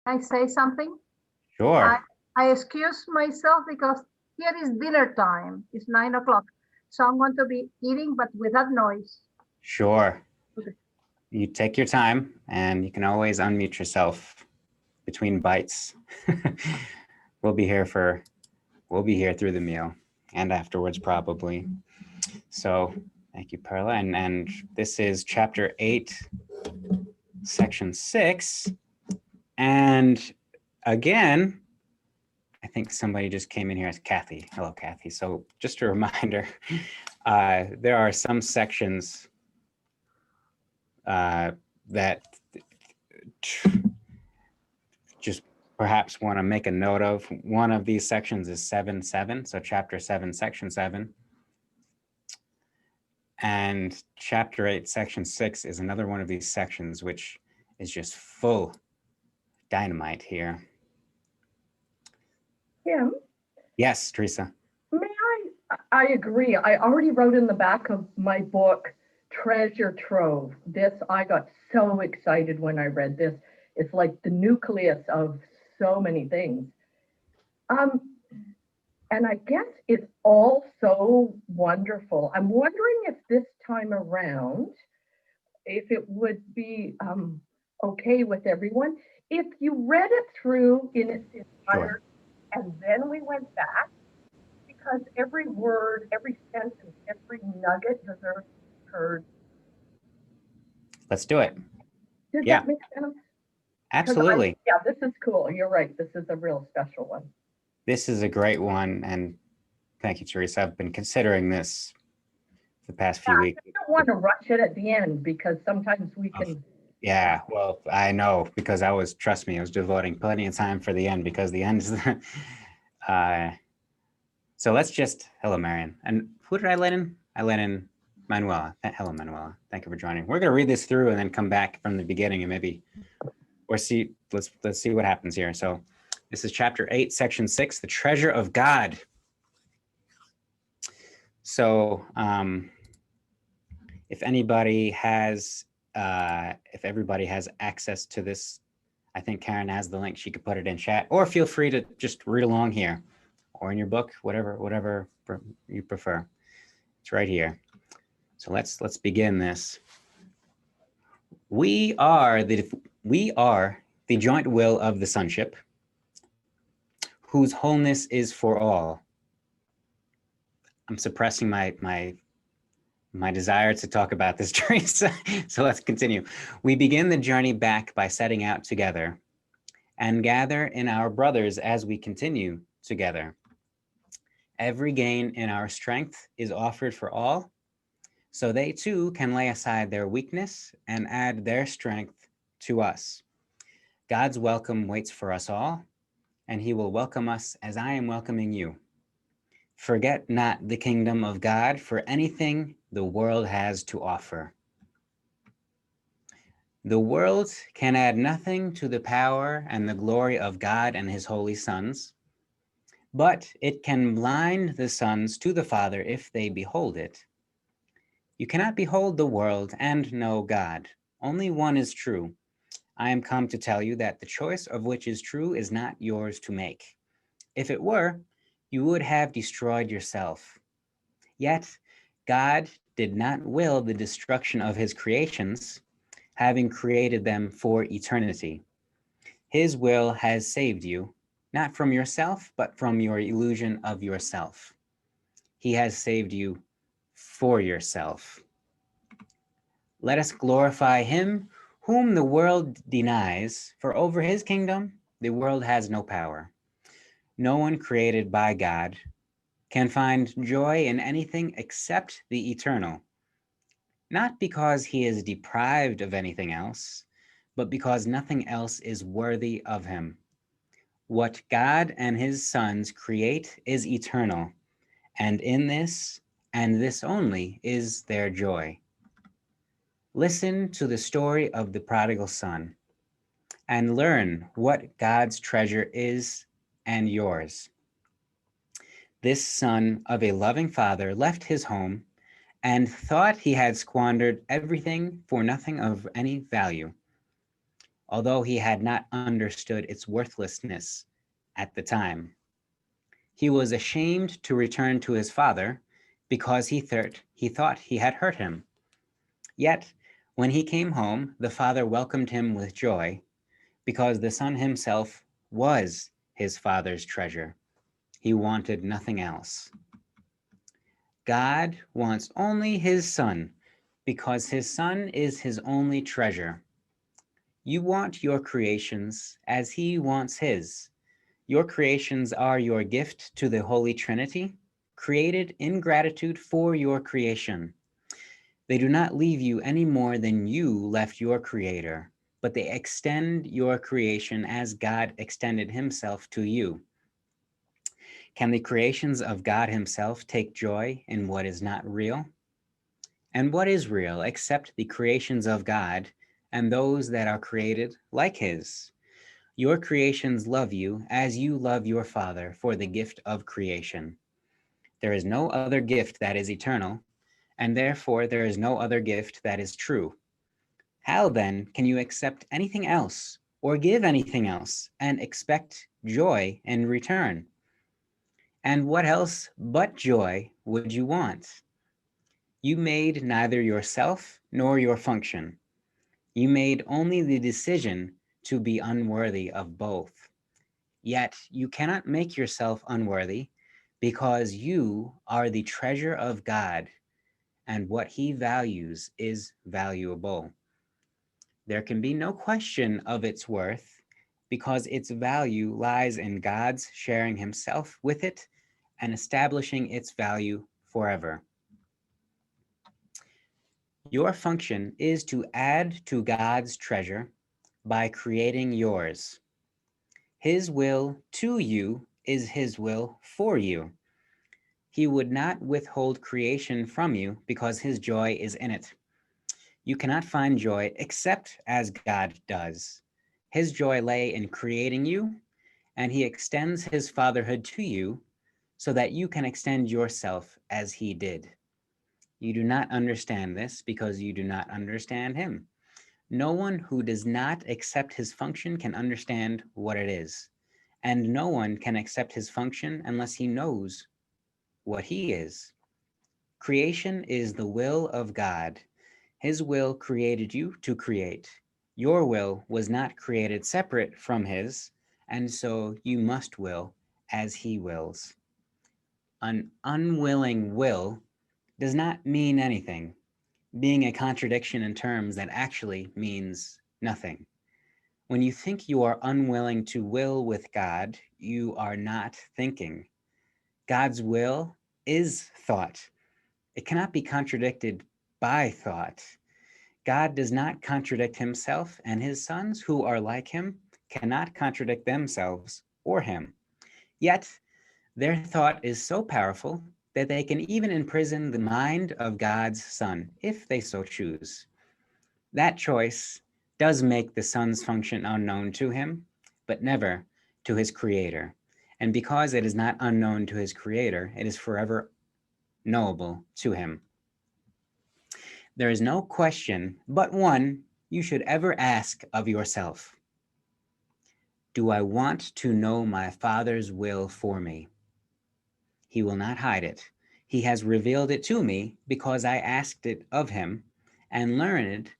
I say something? I, Sure. I excuse myself because here is dinner time. It's 9 o'clock. So I'm going to be eating, but without noise. Sure. Okay. You take your time and you can always unmute yourself between bites. We'll be here through the meal and afterwards probably. So thank you, Perla. And this is chapter 8, section 6. And again, I think somebody just came in here as Kathy. Hello, Kathy. So just a reminder, there are some sections that just perhaps want to make a note of. One of these sections is 7:7, so chapter 7, section 7. And chapter 8, section 6 is another one of these sections, which is just full dynamite here. Kim? Yes, Teresa. May I agree. I already wrote in the back of my book, Treasure Trove. I got so excited when I read this. It's like the nucleus of so many things. And I guess it's all so wonderful. I'm wondering if this time around, if it would be okay with everyone, if you read it through in its entirety, and then we went back, because every word, every sentence, every nugget deserves to be heard. Let's do it. Does that make sense? Absolutely. This is cool. You're right. This is a real special one. This is a great one. And thank you, Teresa. I've been considering this the past few weeks. I don't want to rush it at the end because sometimes we can. Yeah, well, I know because trust me, I was devoting plenty of time for the end because the end is so let's just, hello, Marion. And who did I let in? I let in Manuela. Hello, Manuela. Thank you for joining. We're going to read this through and then come back from the beginning and maybe, let's see what happens here. So this is chapter 8, section 6, the treasure of God. So if everybody has access to this, I think Karen has the link. She could put it in chat, or feel free to just read along here or in your book, whatever you prefer. It's right here. So let's begin this. We are the joint will of the sonship, whose wholeness is for all. I'm suppressing my desire to talk about this, Teresa. So let's continue. We begin the journey back by setting out together and gather in our brothers as we continue together. Every gain in our strength is offered for all, so they too can lay aside their weakness and add their strength to us. God's welcome waits for us all, and he will welcome us as I am welcoming you. Forget not the kingdom of God for anything the world has to offer. The world can add nothing to the power and the glory of God and his holy sons, but it can blind the sons to the Father if they behold it. You cannot behold the world and know God. Only one is true. I am come to tell you that the choice of which is true is not yours to make. If it were, you would have destroyed yourself. Yet, God did not will the destruction of his creations, having created them for eternity. His will has saved you, not from yourself, but from your illusion of yourself. He has saved you for yourself. Let us glorify him whom the world denies, for over his kingdom the world has no power. No one created by God can find joy in anything except the eternal, not because he is deprived of anything else, but because nothing else is worthy of him. What God and his sons create is eternal, and in this, and this only, is their joy. Listen to the story of the prodigal son and learn what God's treasure is and yours. This son of a loving father left his home and thought he had squandered everything for nothing of any value. although he had not understood its worthlessness at the time. He was ashamed to return to his father because he thought he had hurt him. Yet, when he came home, the father welcomed him with joy because the son himself was his father's treasure. He wanted nothing else. God wants only his son because his son is his only treasure. You want your creations as he wants his. Your creations are your gift to the Holy Trinity, created in gratitude for your creation. They do not leave you any more than you left your Creator, but they extend your creation as God extended himself to you. Can the creations of God himself take joy in what is not real? And what is real except the creations of God and those that are created like his? Your creations love you as you love your Father for the gift of creation. There is no other gift that is eternal, and therefore there is no other gift that is true. How then can you accept anything else or give anything else and expect joy in return? And what else but joy would you want? You made neither yourself nor your function. You made only the decision to be unworthy of both. Yet you cannot make yourself unworthy because you are the treasure of God, and what he values is valuable. There can be no question of its worth because its value lies in God's sharing himself with it and establishing its value forever. Your function is to add to God's treasure by creating yours. His will to you is his will for you. He would not withhold creation from you because his joy is in it. You cannot find joy except as God does. His joy lay in creating you, and he extends his fatherhood to you so that you can extend yourself as he did. You do not understand this because you do not understand him. No one who does not accept his function can understand what it is, and no one can accept his function unless he knows what he is. Creation is the will of God. His will created you to create. Your will was not created separate from his, and so you must will as he wills. An unwilling will does not mean anything, being a contradiction in terms that actually means nothing. When you think you are unwilling to will with God, you are not thinking. God's will is thought. It cannot be contradicted by thought. God does not contradict himself, and his sons who are like him cannot contradict themselves or him. Yet, their thought is so powerful that they can even imprison the mind of God's Son, if they so choose. That choice does make the Son's function unknown to him, but never to his Creator. And because it is not unknown to his Creator, it is forever knowable to him. There is no question but one you should ever ask of yourself. Do I want to know my Father's will for me? He will not hide it. He has revealed it to me because I asked it of him and learned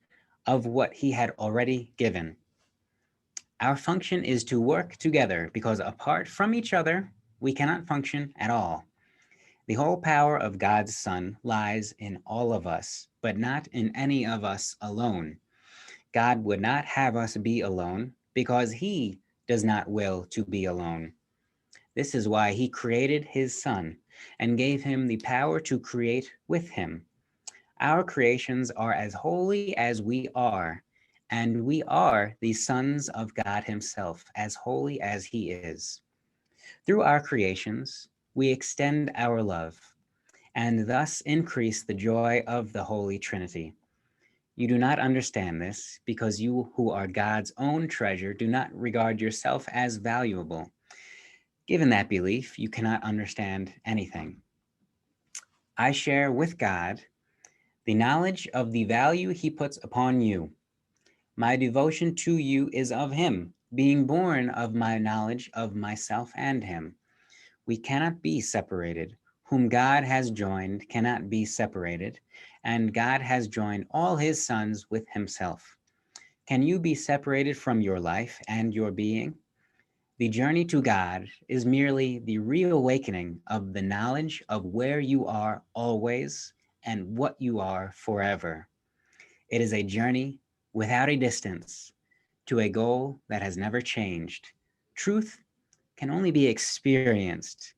of what he had already given. Our function is to work together because apart from each other, we cannot function at all. The whole power of God's Son lies in all of us, but not in any of us alone. God would not have us be alone because he does not will to be alone. This is why he created his Son and gave him the power to create with him. Our creations are as holy as we are, and we are the sons of God himself, as holy as he is. Through our creations, we extend our love and thus increase the joy of the Holy Trinity. You do not understand this because you who are God's own treasure do not regard yourself as valuable. Given that belief, you cannot understand anything. I share with God the knowledge of the value he puts upon you. My devotion to you is of him, being born of my knowledge of myself and him. We cannot be separated. Whom God has joined cannot be separated, and God has joined all his sons with himself. Can you be separated from your life and your being? The journey to God is merely the reawakening of the knowledge of where you are always and what you are forever. It is a journey without a distance to a goal that has never changed. Truth can only be experienced.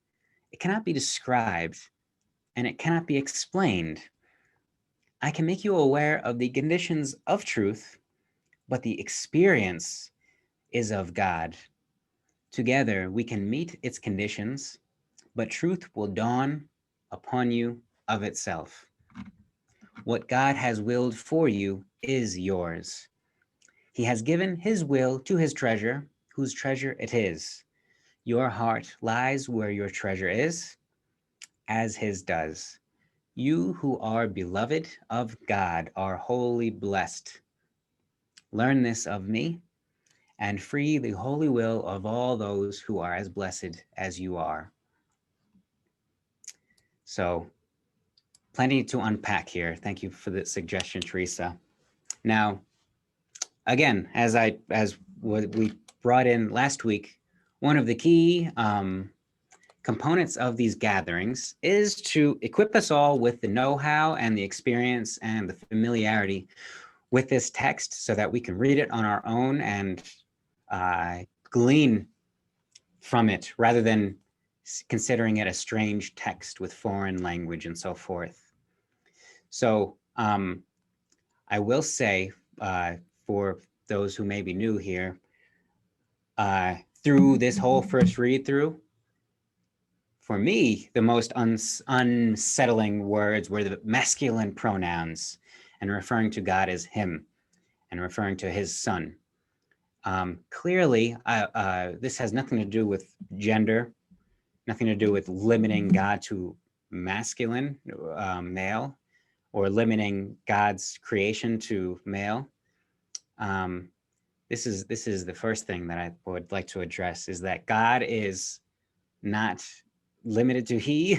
It cannot be described, and it cannot be explained. I can make you aware of the conditions of truth, but the experience is of God. Together, we can meet its conditions, but truth will dawn upon you of itself. What God has willed for you is yours. He has given his will to his treasure, whose treasure it is. Your heart lies where your treasure is, as his does. You who are beloved of God are wholly blessed. Learn this of me, and free the holy will of all those who are as blessed as you are. So, plenty to unpack here. Thank you for the suggestion, Teresa. Now, again, as what we brought in last week, one of the key components of these gatherings is to equip us all with the know-how and the experience and the familiarity with this text so that we can read it on our own and glean from it rather than considering it a strange text with foreign language and so forth. So I will say for those who may be new here, through this whole first read through, for me, the most unsettling words were the masculine pronouns and referring to God as him and referring to his son. Clearly, this has nothing to do with gender, nothing to do with limiting God to masculine, male, or limiting God's creation to male. This is the first thing that I would like to address, is that God is not limited to he.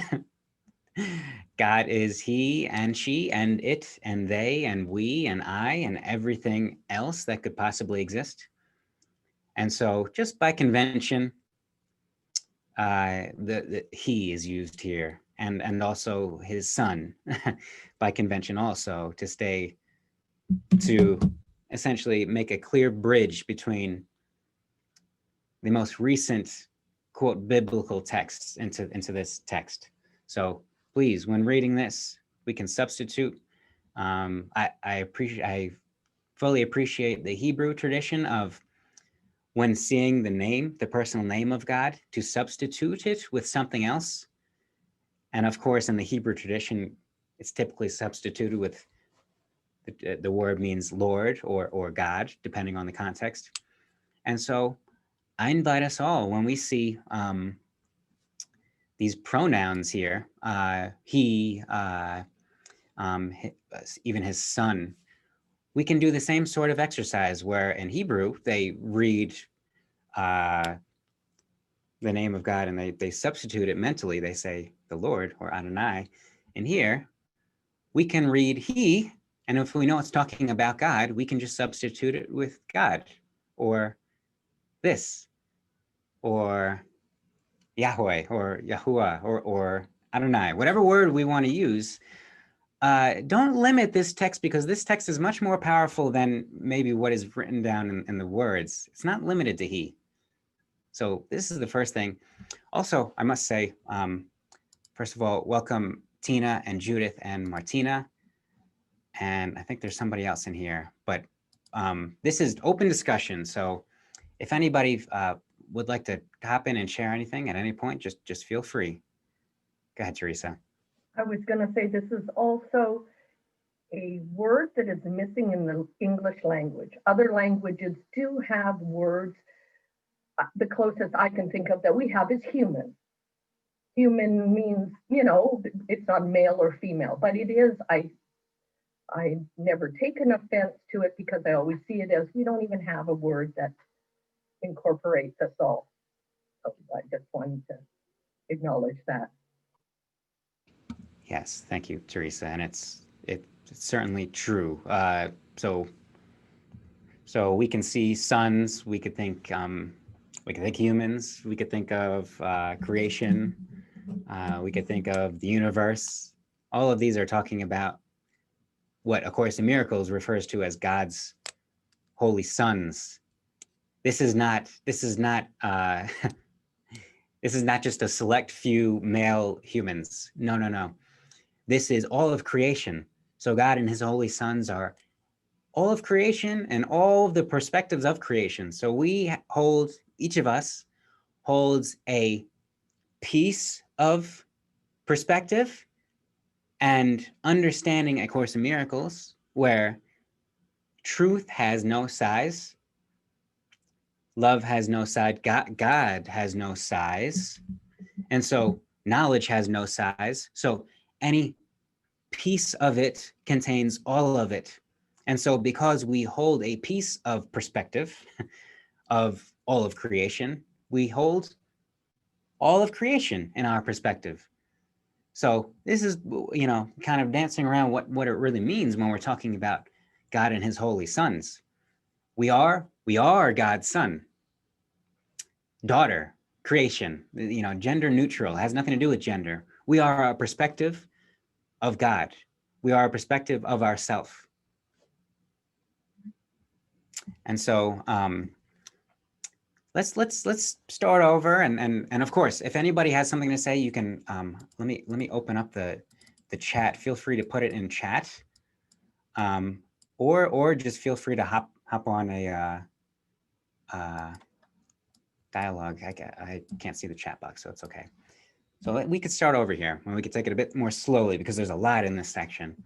God is he and she and it and they and we and I and everything else that could possibly exist. And so just by convention, the he is used here, and also his son by convention also, to essentially make a clear bridge between the most recent quote biblical texts into this text. So please, when reading this, we can substitute. I fully appreciate the Hebrew tradition of, when seeing the name, the personal name of God, to substitute it with something else. And of course, in the Hebrew tradition, it's typically substituted with the word means Lord or God, depending on the context. And so I invite us all, when we see these pronouns here, he, even his son, we can do the same sort of exercise where in Hebrew, they read the name of God and they substitute it mentally. They say the Lord or Adonai. And here we can read he, and if we know it's talking about God, we can just substitute it with God or this or Yahweh or Yahuwah or Adonai, whatever word we want to use. Don't limit this text, because this text is much more powerful than maybe what is written down in the words. It's not limited to he. So this is the first thing. Also, I must say, first of all, welcome Tina and Judith and Martina. And I think there's somebody else in here, but this is open discussion. So if anybody would like to hop in and share anything at any point, just feel free. Go ahead, Teresa. I was going to say, this is also a word that is missing in the English language. Other languages do have words. The closest I can think of that we have is human. Human means, it's not male or female, but it is, I've never taken offense to it because I always see it as we don't even have a word that incorporates us all. So I just wanted to acknowledge that. Yes, thank you, Teresa. And it's certainly true. So we can see suns. We could think humans. We could think of creation. We could think of the universe. All of these are talking about what A Course in Miracles refers to as God's holy sons. This is not this is not just a select few male humans. No, no, no. This is all of creation. So God and his holy sons are all of creation and all of the perspectives of creation. So each of us holds a piece of perspective and understanding A Course in Miracles, where truth has no size, love has no size, God has no size, and so knowledge has no size. So any piece of it contains all of it. And so because we hold a piece of perspective of all of creation, we hold all of creation in our perspective. So this is, kind of dancing around what it really means when we're talking about God and his holy sons. We are God's son, daughter, creation, gender neutral, has nothing to do with gender. We are a perspective of God. We are a perspective of ourself. And so let's start over, and of course, if anybody has something to say, you can let me open up the chat. Feel free to put it in chat, or just feel free to hop on a dialogue. I can't see the chat box, so it's okay. So we could start over here, and we could take it a bit more slowly because there's a lot in this section.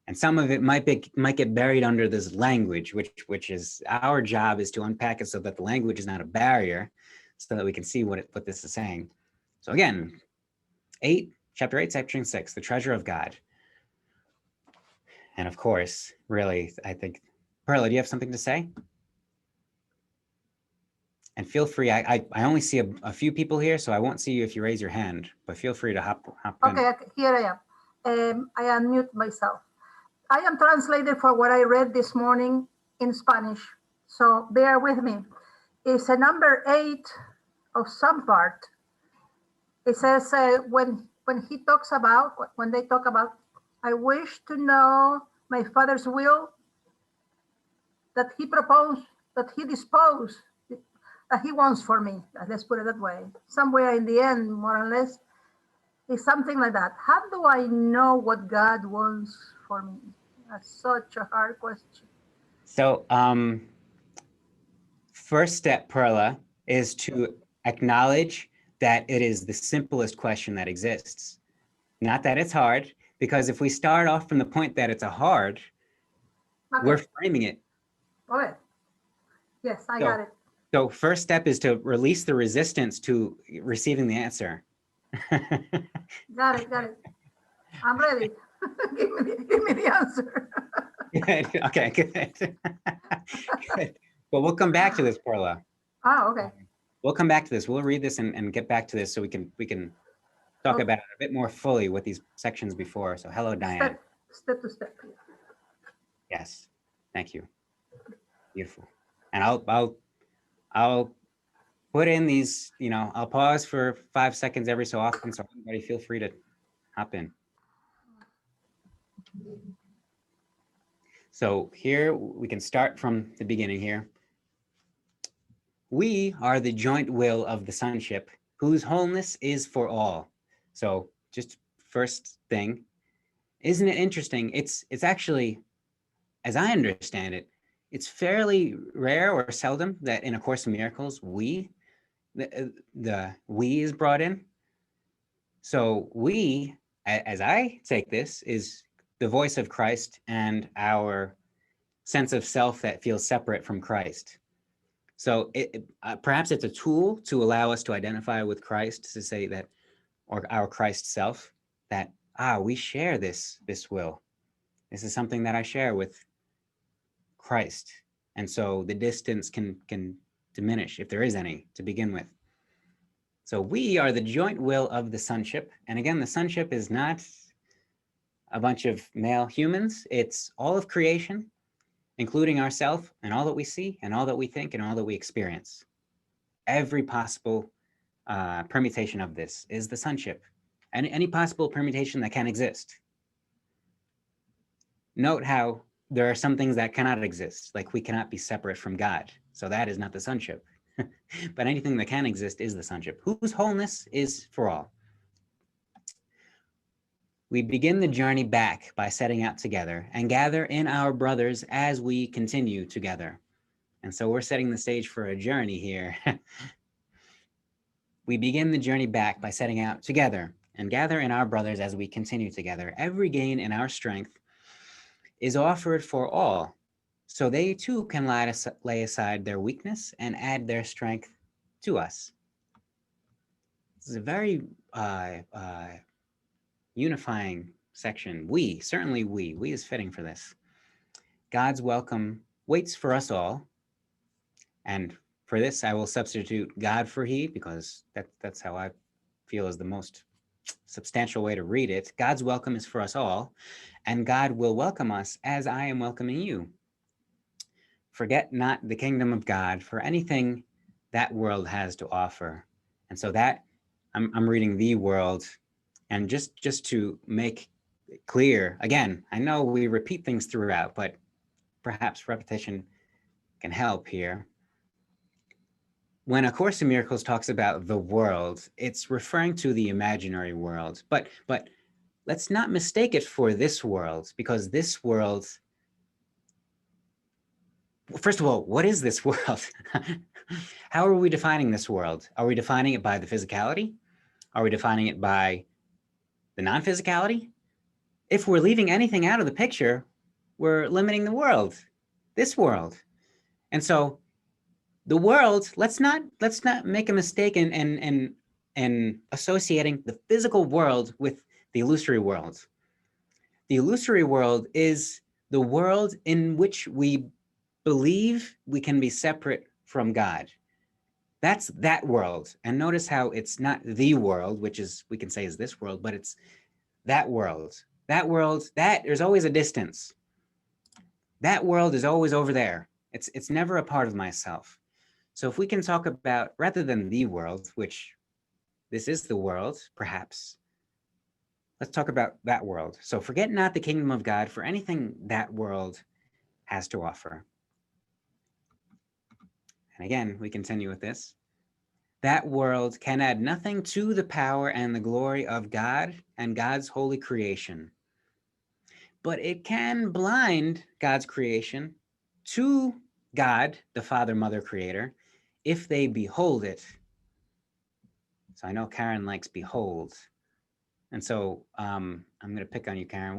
And some of it might get buried under this language, which is our job is to unpack it so that the language is not a barrier, so that we can see what this is saying. So again, chapter 8, section 6, the treasure of God. And of course, really, I think, Perla, do you have something to say? And feel free, I only see a few people here, so I won't see you if you raise your hand, but feel free to hop in. Okay, here I am. I unmute myself. I am translated for what I read this morning in Spanish, so bear with me. It's a number 8 of some part. It says when they talk about, I wish to know my Father's will, that he proposed, that he disposed, that he wants for me. Let's put it that way. Somewhere in the end, more or less, it's something like that. How do I know what God wants for me? That's such a hard question. So first step, Perla, is to acknowledge that it is the simplest question that exists. Not that it's hard, because if we start off from the point that it's hard, okay, we're framing it. Okay. Yes, I got it. So first step is to release the resistance to receiving the answer. Got it. I'm ready. give me the answer. Good. Okay, good. Good. But we'll come back to this, Perla. Oh, okay. We'll come back to this. We'll read this and get back to this so we can talk about it a bit more fully with these sections before. So hello, Diane. Step to step. Yes, thank you. Beautiful. And I'll put in these, I'll pause for 5 seconds every so often, so everybody feel free to hop in. So here we can start from the beginning here. We are the joint will of the sonship, whose wholeness is for all. So just first thing, isn't it interesting? It's actually, as I understand it, it's fairly rare or seldom that in A Course in Miracles, the we is brought in. So we, as I take this, is the voice of Christ and our sense of self that feels separate from Christ. So perhaps it's a tool to allow us to identify with Christ, to say that, or our Christ self, that we share this will, This is something that I share with Christ. And so the distance can diminish, if there is any, to begin with. So we are the joint will of the sonship. And again, the sonship is not a bunch of male humans. It's all of creation, including ourselves and all that we see and all that we think and all that we experience. Every possible permutation of this is the sonship, and any possible permutation that can exist. Note how there are some things that cannot exist, like we cannot be separate from God. So that is not the sonship. But anything that can exist is the sonship, whose wholeness is for all. We begin the journey back by setting out together and gather in our brothers as we continue together. And so we're setting the stage for a journey here. We begin the journey back by setting out together and gather in our brothers as we continue together. Every gain in our strength is offered for all, so they too can lay aside their weakness and add their strength to us. This is a very unifying section. Certainly we is fitting for this. God's welcome waits for us all. And for this, I will substitute God for he, because that's how I feel is the most substantial way to read it. God's welcome is for us all, and God will welcome us as I am welcoming you. Forget not the kingdom of God for anything that world has to offer. And so that I'm reading the world, and just to make it clear, again, I know we repeat things throughout, but perhaps repetition can help here. When A Course in Miracles talks about the world, it's referring to the imaginary world, but let's not mistake it for this world, because this world, first of all, what is this world? How are we defining this world? Are we defining it by the physicality? Are we defining it by the non-physicality? If we're leaving anything out of the picture, we're limiting the world, this world. And so the world, let's not make a mistake in associating the physical world with the illusory world. The illusory world is the world in which we believe we can be separate from God. That's that world. And notice how it's not the world, which is, we can say is this world, but it's that world. That world, there's always a distance. That world is always over there. It's never a part of myself. So if we can talk about, rather than the world, which this is the world, perhaps, let's talk about that world. So forget not the kingdom of God for anything that world has to offer. And again, we continue with this. That world can add nothing to the power and the glory of God and God's holy creation. But it can blind God's creation to God, the Father, Mother, Creator, if they behold it. So I know Karen likes behold. And so I'm going to pick on you, Karen.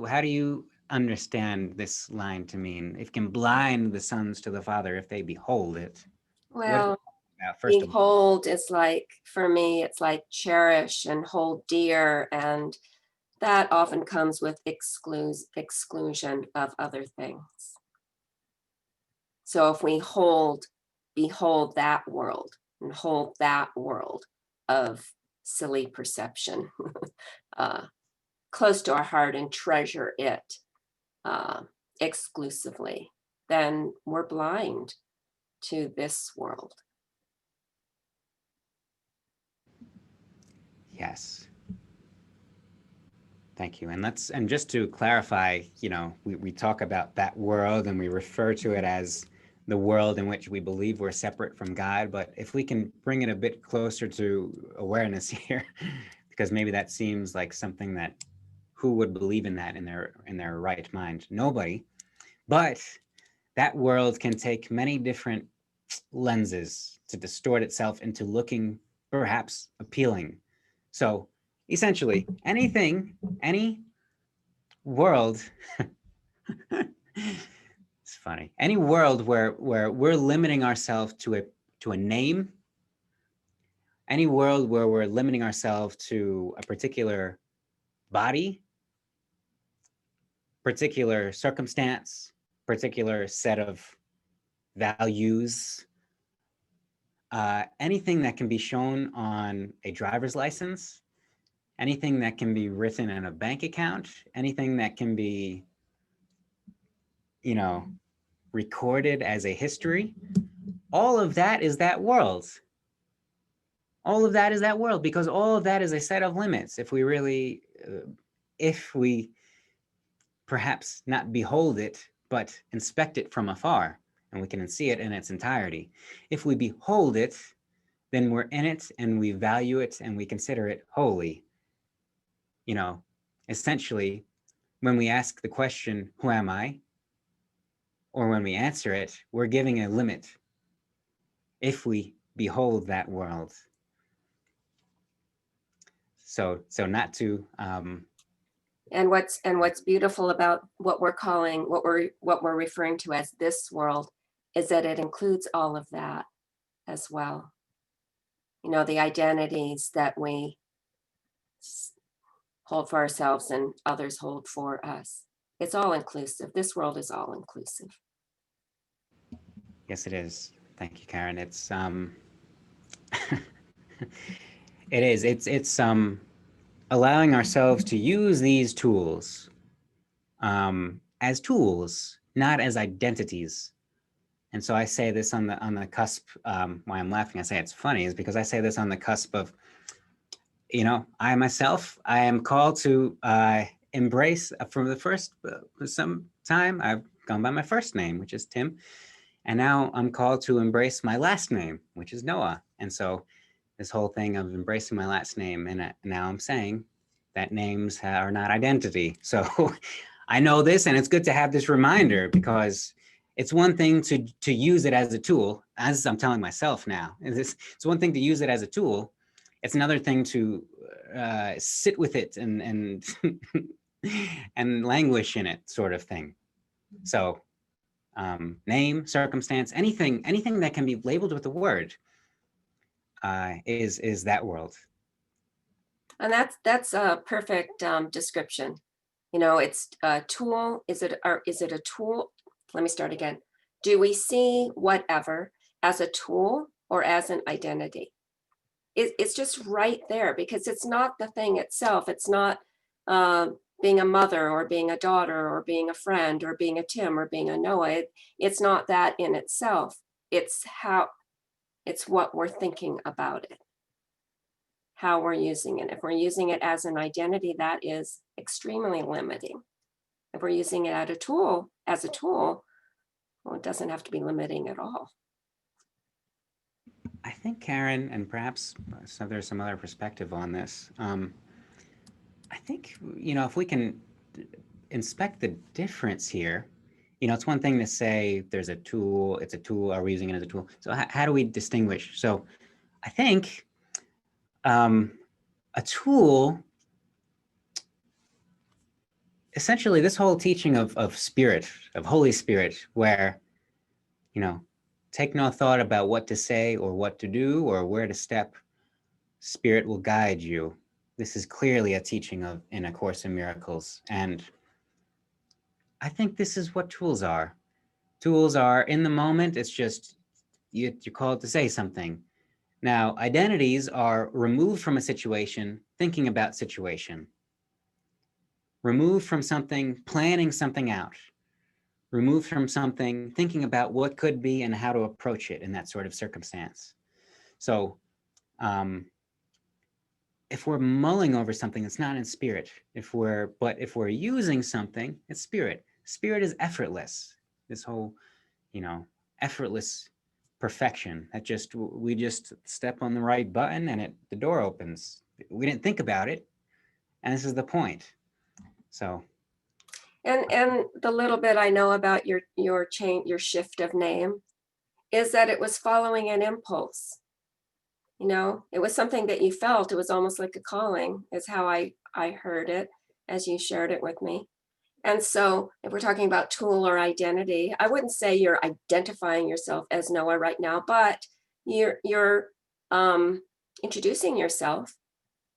How do you understand this line to mean? It can blind the sons to the Father if they behold it. Well, First of all, behold is like, for me, it's like cherish and hold dear, and that often comes with exclusion of other things. So if we behold that world and hold that world of silly perception close to our heart and treasure it exclusively, then we're blind to this world. yes. Thank you. And just to clarify, we talk about that world and we refer to it as the world in which we believe we're separate from God. But if we can bring it a bit closer to awareness here, because maybe that seems like something that who would believe in that in their right mind? Nobody. But that world can take many different lenses to distort itself into looking perhaps appealing. So essentially, any world, it's funny, any world where we're limiting ourselves to a name, any world where we're limiting ourselves to a particular body, particular circumstance, particular set of values, anything that can be shown on a driver's license, anything that can be written in a bank account, anything that can be, you know, recorded as a history, all of that is that world. All of that is that world, because all of that is a set of limits. If we really, if we perhaps not behold it, but inspect it from afar, and we can see it in its entirety. If we behold it, then we're in it and we value it and we consider it holy. You know, essentially, when we ask the question, who am I? Or when we answer it, we're giving a limit if we behold that world. So not to And what's beautiful about what we're calling, what we're referring to as this world, is that it includes all of that as well. You know, the identities that we hold for ourselves and others hold for us. It's all inclusive. This world is all inclusive. Yes, it is. Thank you, Karen. It's it is. It's allowing ourselves to use these tools as tools, not as identities. And so I say this on the cusp. Why I'm laughing, I say it's funny, is because I say this on the cusp of, you know, I myself, I am called to embrace from the first some time I've gone by my first name, which is Tim. And now I'm called to embrace my last name, which is Noah. And so this whole thing of embracing my last name, and now I'm saying that names are not identity. So I know this, and it's good to have this reminder, because it's one thing to use it as a tool, as I'm telling myself now. It's one thing to use it as a tool. It's another thing to sit with it and and languish in it, sort of thing. So name, circumstance, anything that can be labeled with a word is that world. And that's a perfect description. You know, it's a tool. Is it a tool? Let me start again. Do we see whatever as a tool or as an identity? It's just right there, because it's not the thing itself. It's not being a mother or being a daughter or being a friend or being a Tim or being a Noah. It's not that in itself. It's what we're thinking about it, how we're using it. If we're using it as an identity, that is extremely limiting. If we're using it as a tool, well, it doesn't have to be limiting at all. I think, Karen, and perhaps there's some other perspective on this. I think, you know, if we can inspect the difference here, you know, it's one thing to say there's a tool, it's a tool, are we using it as a tool? So how do we distinguish? So I think a tool, essentially this whole teaching of spirit, of Holy Spirit, where, you know, take no thought about what to say or what to do or where to step, Spirit will guide you. This is clearly a teaching in A Course in Miracles. And I think this is what tools are. Tools are, in the moment, it's just, you're called to say something. Now, identities are removed from a situation, thinking about situation. Removed from something, planning something out. Removed from something, thinking about what could be and how to approach it in that sort of circumstance. So if we're mulling over something, it's not in spirit. But if we're using something, it's spirit. Spirit is effortless. This whole, you know, effortless perfection that we just step on the right button and the door opens. We didn't think about it, and this is the point. So. And the little bit I know about your shift of name is that it was following an impulse. You know, it was something that you felt. It was almost like a calling, is how I heard it as you shared it with me. And so if we're talking about tool or identity, I wouldn't say you're identifying yourself as Noah right now, but you're introducing yourself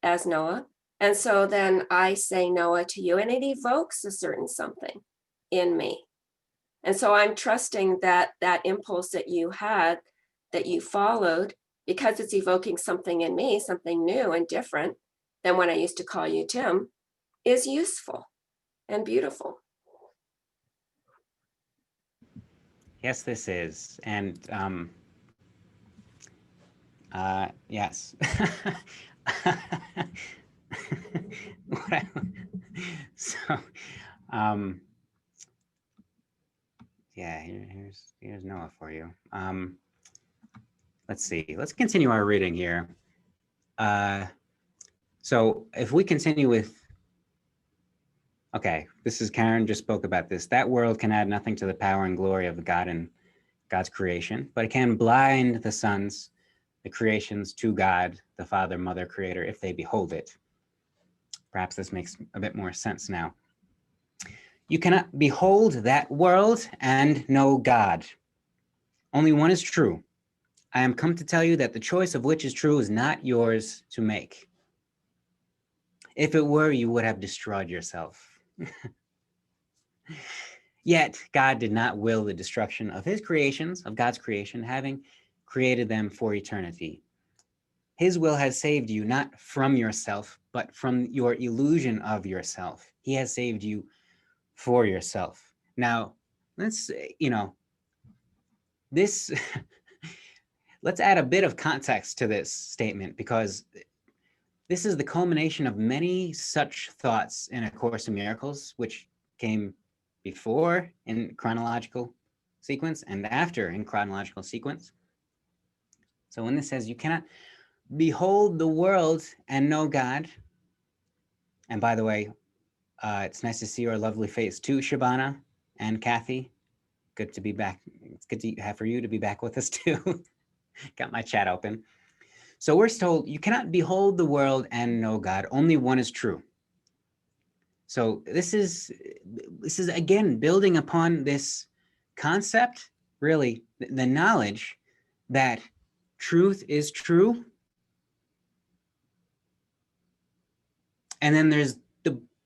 as Noah. And so then I say Noah to you, and it evokes a certain something in me. And so I'm trusting that that impulse that you had, that you followed, because it's evoking something in me, something new and different than when I used to call you Tim, is useful and beautiful. Yes, this is. And yes. So, yeah, here's Noah for you. Let's see. Let's continue our reading here. So if we continue with, okay, this is Karen just spoke about this. That world can add nothing to the power and glory of God and God's creation, but it can blind the sons, the creations, to God, the Father, Mother, Creator, if they behold it. Perhaps this makes a bit more sense now. You cannot behold that world and know God. Only one is true. I am come to tell you that the choice of which is true is not yours to make. If it were, you would have destroyed yourself. Yet God did not will the destruction of his creations, of God's creation, having created them for eternity. His will has saved you not from yourself, but from your illusion of yourself. He has saved you for yourself. Now, let's, this, let's add a bit of context to this statement, because this is the culmination of many such thoughts in A Course in Miracles, which came before in chronological sequence and after in chronological sequence. So when this says you cannot behold the world and know God, and by the way, it's nice to see your lovely face too, Shabana and Kathy. Good to be back. It's good to have for you to be back with us too. Got my chat open. So we're told you cannot behold the world and know God. Only one is true. So this is again building upon this concept, really, the knowledge that truth is true. And then there's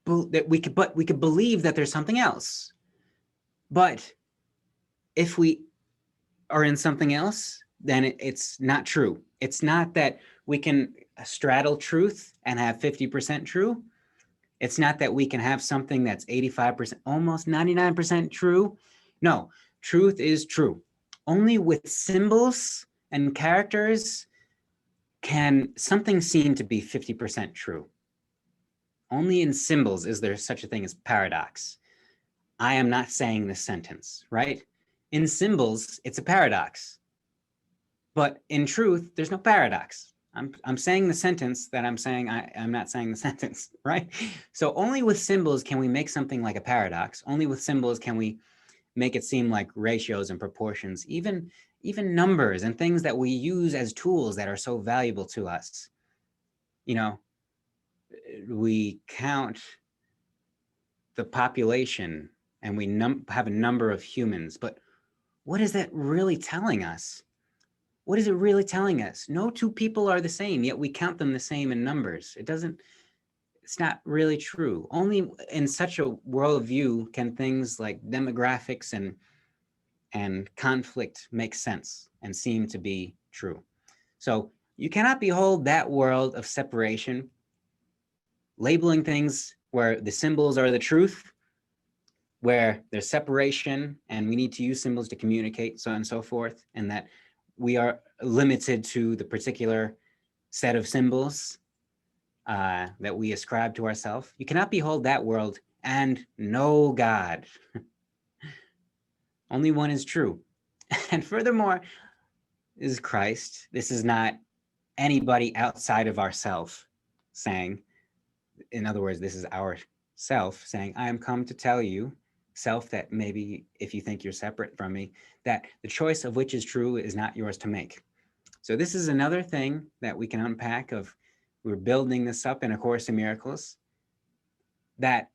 that we could believe that there's something else. But if we are in something else, then it's not true. It's not that we can straddle truth and have 50% true. It's not that we can have something that's 85%, almost 99% true. No, truth is true. Only with symbols and characters can something seem to be 50% true. Only in symbols is there such a thing as paradox. I am not saying this sentence, right? In symbols, it's a paradox. But in truth, there's no paradox. I'm saying the sentence that I'm saying I'm not saying the sentence, right? So only with symbols can we make something like a paradox. Only with symbols can we make it seem like ratios and proportions, even numbers and things that we use as tools that are so valuable to us. We count the population and we have a number of humans, but what is that really telling us? What is it really telling us? No two people are the same, yet we count them the same in numbers. It's not really true. Only in such a worldview can things like demographics and conflict make sense and seem to be true. So you cannot behold that world of separation, labeling things where the symbols are the truth, where there's separation and we need to use symbols to communicate, so on and so forth, and that we are limited to the particular set of symbols that we ascribe to ourselves. You cannot behold that world and know God. Only one is true. And furthermore, this is Christ. This is not anybody outside of ourself saying, in other words, this is our self saying, I am come to tell you, self, that maybe if you think you're separate from me, that the choice of which is true is not yours to make. So this is another thing that we can unpack of, we're building this up in A Course in Miracles, that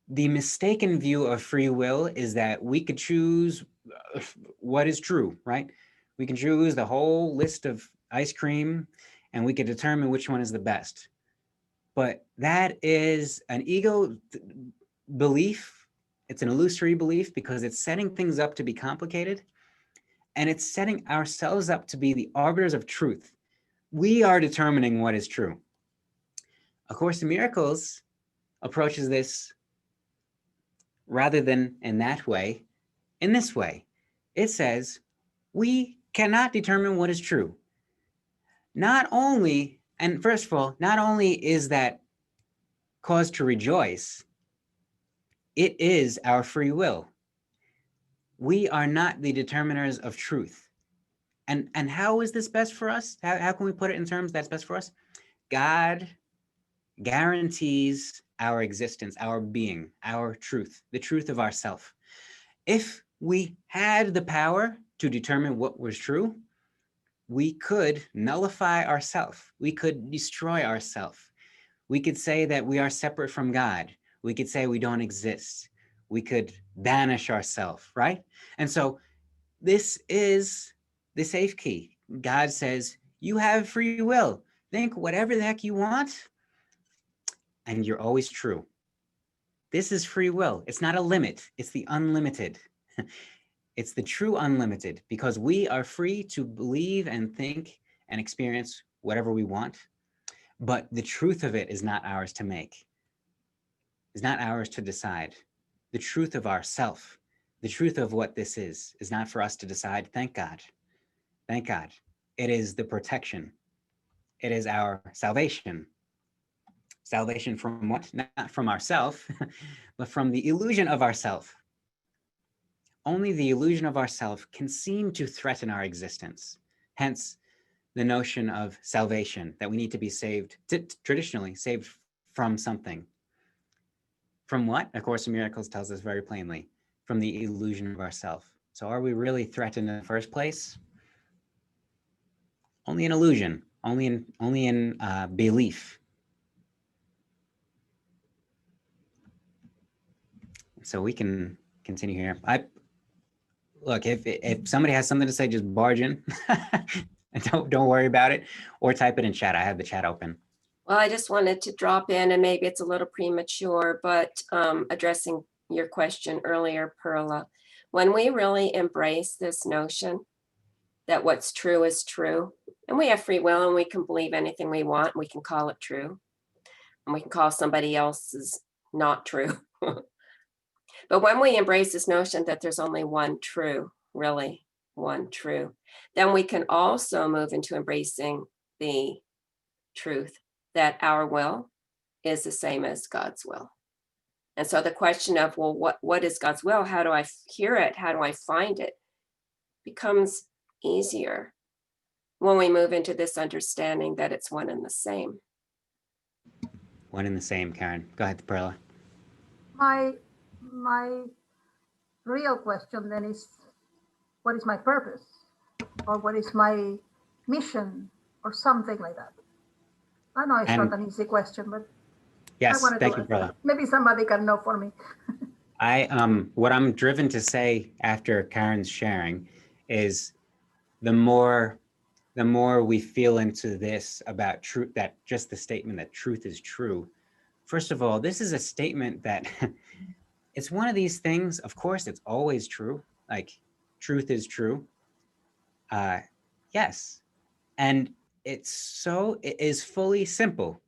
the mistaken view of free will is that we could choose what is true, right? We can choose the whole list of ice cream and we could determine which one is the best. but that is an ego belief. It's an illusory belief because it's setting things up to be complicated, and it's setting ourselves up to be the arbiters of truth. We are determining what is true. A Course in Miracles approaches this rather than in that way, in this way. It says, we cannot determine what is true. Not only, and first of all, not only is that cause to rejoice, it is our free will. We are not the determiners of truth. And how is this best for us? How can we put it in terms that's best for us? God guarantees our existence, our being, our truth, the truth of ourself. If we had the power to determine what was true, we could nullify ourself. We could destroy ourself. We could say that we are separate from God. We could say we don't exist. We could banish ourselves, right? And so this is the safe key. God says, you have free will. Think whatever the heck you want, and you're always true. This is free will. It's not a limit. It's the unlimited. It's the true unlimited, because we are free to believe and think and experience whatever we want. But the truth of it is not ours to make. It's not ours to decide. The truth of ourself, the truth of what this is not for us to decide. Thank God. Thank God. It is the protection. It is our salvation. Salvation from what? Not from ourself, but from the illusion of ourself. Only the illusion of ourself can seem to threaten our existence. Hence, the notion of salvation, that we need to be saved, traditionally saved from something. From what? A Course in Miracles tells us very plainly, from the illusion of ourself. So are we really threatened in the first place? Only an illusion, only in belief. So we can continue here. Look, if somebody has something to say, just barge in. don't worry about it, or type it in chat. I have the chat open. Well, I just wanted to drop in, and maybe it's a little premature, but addressing your question earlier, Perla, when we really embrace this notion that what's true is true, and we have free will and we can believe anything we want, we can call it true, and we can call somebody else's not true. But when we embrace this notion that there's only one true, really one true, then we can also move into embracing the truth that our will is the same as God's will. And so the question of, well, what is God's will? How do I hear it? How do I find it? Becomes easier when we move into this understanding that it's one and the same. One and the same, Karen. Go ahead, Perla. My real question then is, what is my purpose? Or what is my mission? Or something like that. I know it's not an easy question, but yes, I thank you, Perla. Maybe somebody can know for me. What I'm driven to say after Karen's sharing is the more we feel into this about truth, that just the statement that truth is true. First of all, this is a statement that it's one of these things, of course, it's always true. Like, truth is true. Yes. And it is fully simple.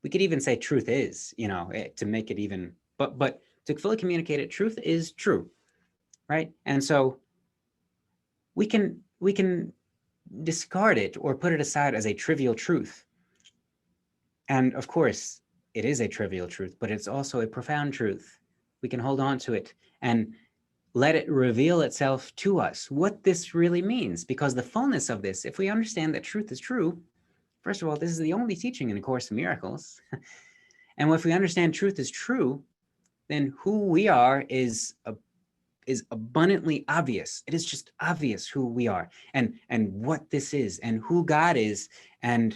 We could even say truth is, to make it even, but to fully communicate it, truth is true, right? And so we can discard it or put it aside as a trivial truth. And of course, it is a trivial truth, but it's also a profound truth. We can hold on to it and let it reveal itself to us, what this really means, because the fullness of this, if we understand that truth is true, first of all, this is the only teaching in A Course in Miracles. And if we understand truth is true, then who we are is abundantly obvious. It is just obvious who we are and what this is and who God is and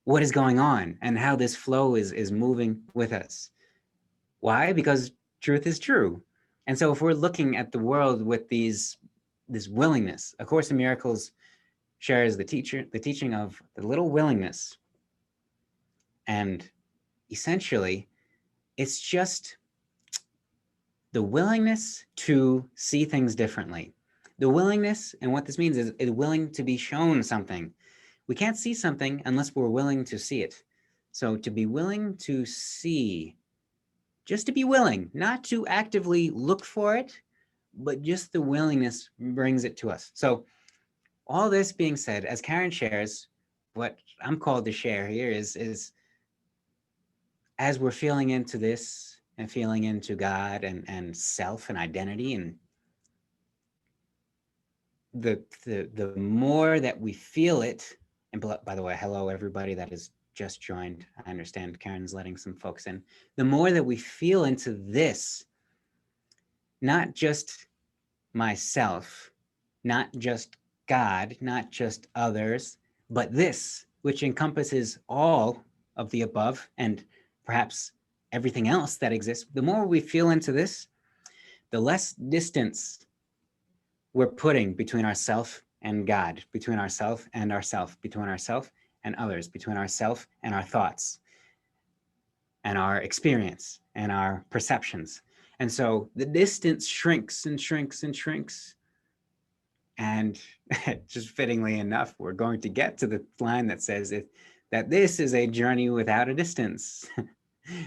what is going on and how this flow is moving with us. Why? Because truth is true. And so if we're looking at the world with this willingness, A Course in Miracles shares the teaching of the little willingness. And essentially, it's just the willingness to see things differently. The willingness, and what this means is willing to be shown something. We can't see something unless we're willing to see it. So to be willing to see, just to be willing, not to actively look for it, but just the willingness brings it to us. So all this being said, as Karen shares, what I'm called to share here is as we're feeling into this and feeling into God and self and identity, and the more that we feel it, and by the way, hello everybody that has just joined. I understand Karen's letting some folks in. The more that we feel into this, not just myself, not just God, not just others, but this, which encompasses all of the above and perhaps everything else that exists, the more we feel into this, the less distance we're putting between ourself and God, between ourself and ourself, between ourself and others, between ourself and our thoughts and our experience and our perceptions. And so the distance shrinks and shrinks and shrinks. And just fittingly enough, we're going to get to the line that says that this is a journey without a distance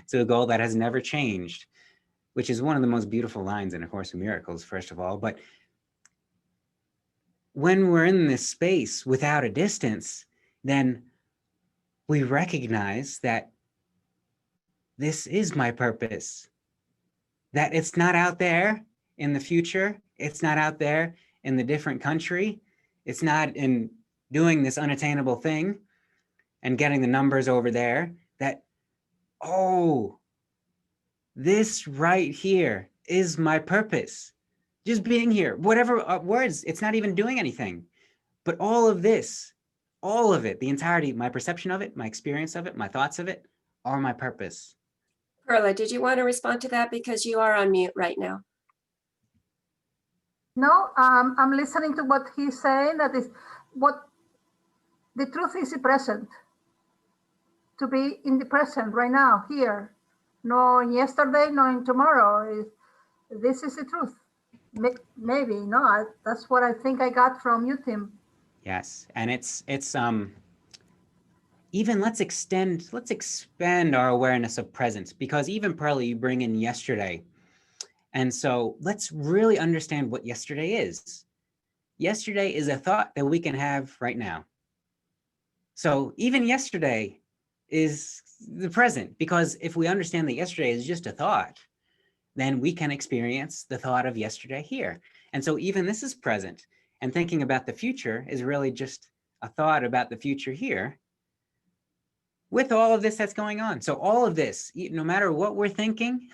to a goal that has never changed, which is one of the most beautiful lines in A Course in Miracles, first of all. But when we're in this space without a distance, then we recognize that this is my purpose, that it's not out there in the future. It's not out there in the different country. It's not in doing this unattainable thing and getting the numbers over there. That, oh, this right here is my purpose. Just being here, whatever words, it's not even doing anything. But all of this, all of it, the entirety, my perception of it, my experience of it, my thoughts of it, are my purpose. Perla, did you want to respond to that? Because you are on mute right now. No, I'm listening to what he's saying. That is what the truth is the present. To be in the present right now, here. No in yesterday, no in tomorrow. This is the truth. Maybe, no, that's what I think I got from you, Tim. Yes, and it's even let's expand our awareness of presence, because even Perla, you bring in yesterday. And so let's really understand what yesterday is. Yesterday is a thought that we can have right now. So even yesterday is the present, because if we understand that yesterday is just a thought, then we can experience the thought of yesterday here. And so even this is present, and thinking about the future is really just a thought about the future here with all of this that's going on. So all of this, no matter what we're thinking,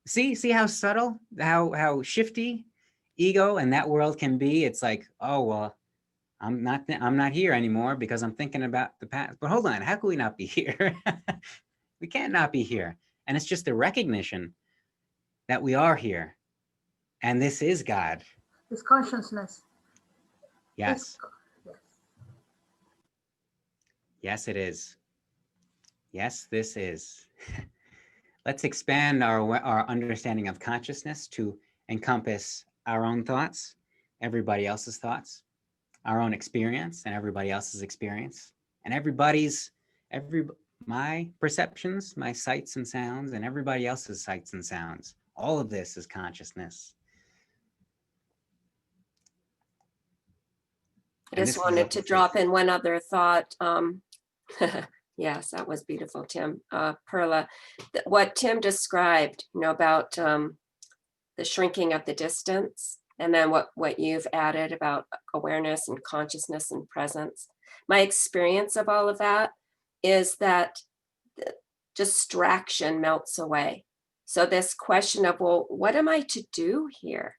see how subtle, how shifty ego and that world can be. It's like, oh, well, I'm not here anymore because I'm thinking about the past. But hold on, how can we not be here? We can't not be here. And it's just the recognition that we are here. And this is God. It's consciousness. Yes. Yes. Yes, it is. Yes, this is. Let's expand our understanding of consciousness to encompass our own thoughts, everybody else's thoughts, our own experience and everybody else's experience, and my perceptions, my sights and sounds, and everybody else's sights and sounds. All of this is consciousness. I just wanted to drop in one other thought. Yes, that was beautiful, Tim. Perla, what Tim described, about the shrinking of the distance, and then what you've added about awareness and consciousness and presence. My experience of all of that is that the distraction melts away. So this question of, well, what am I to do here,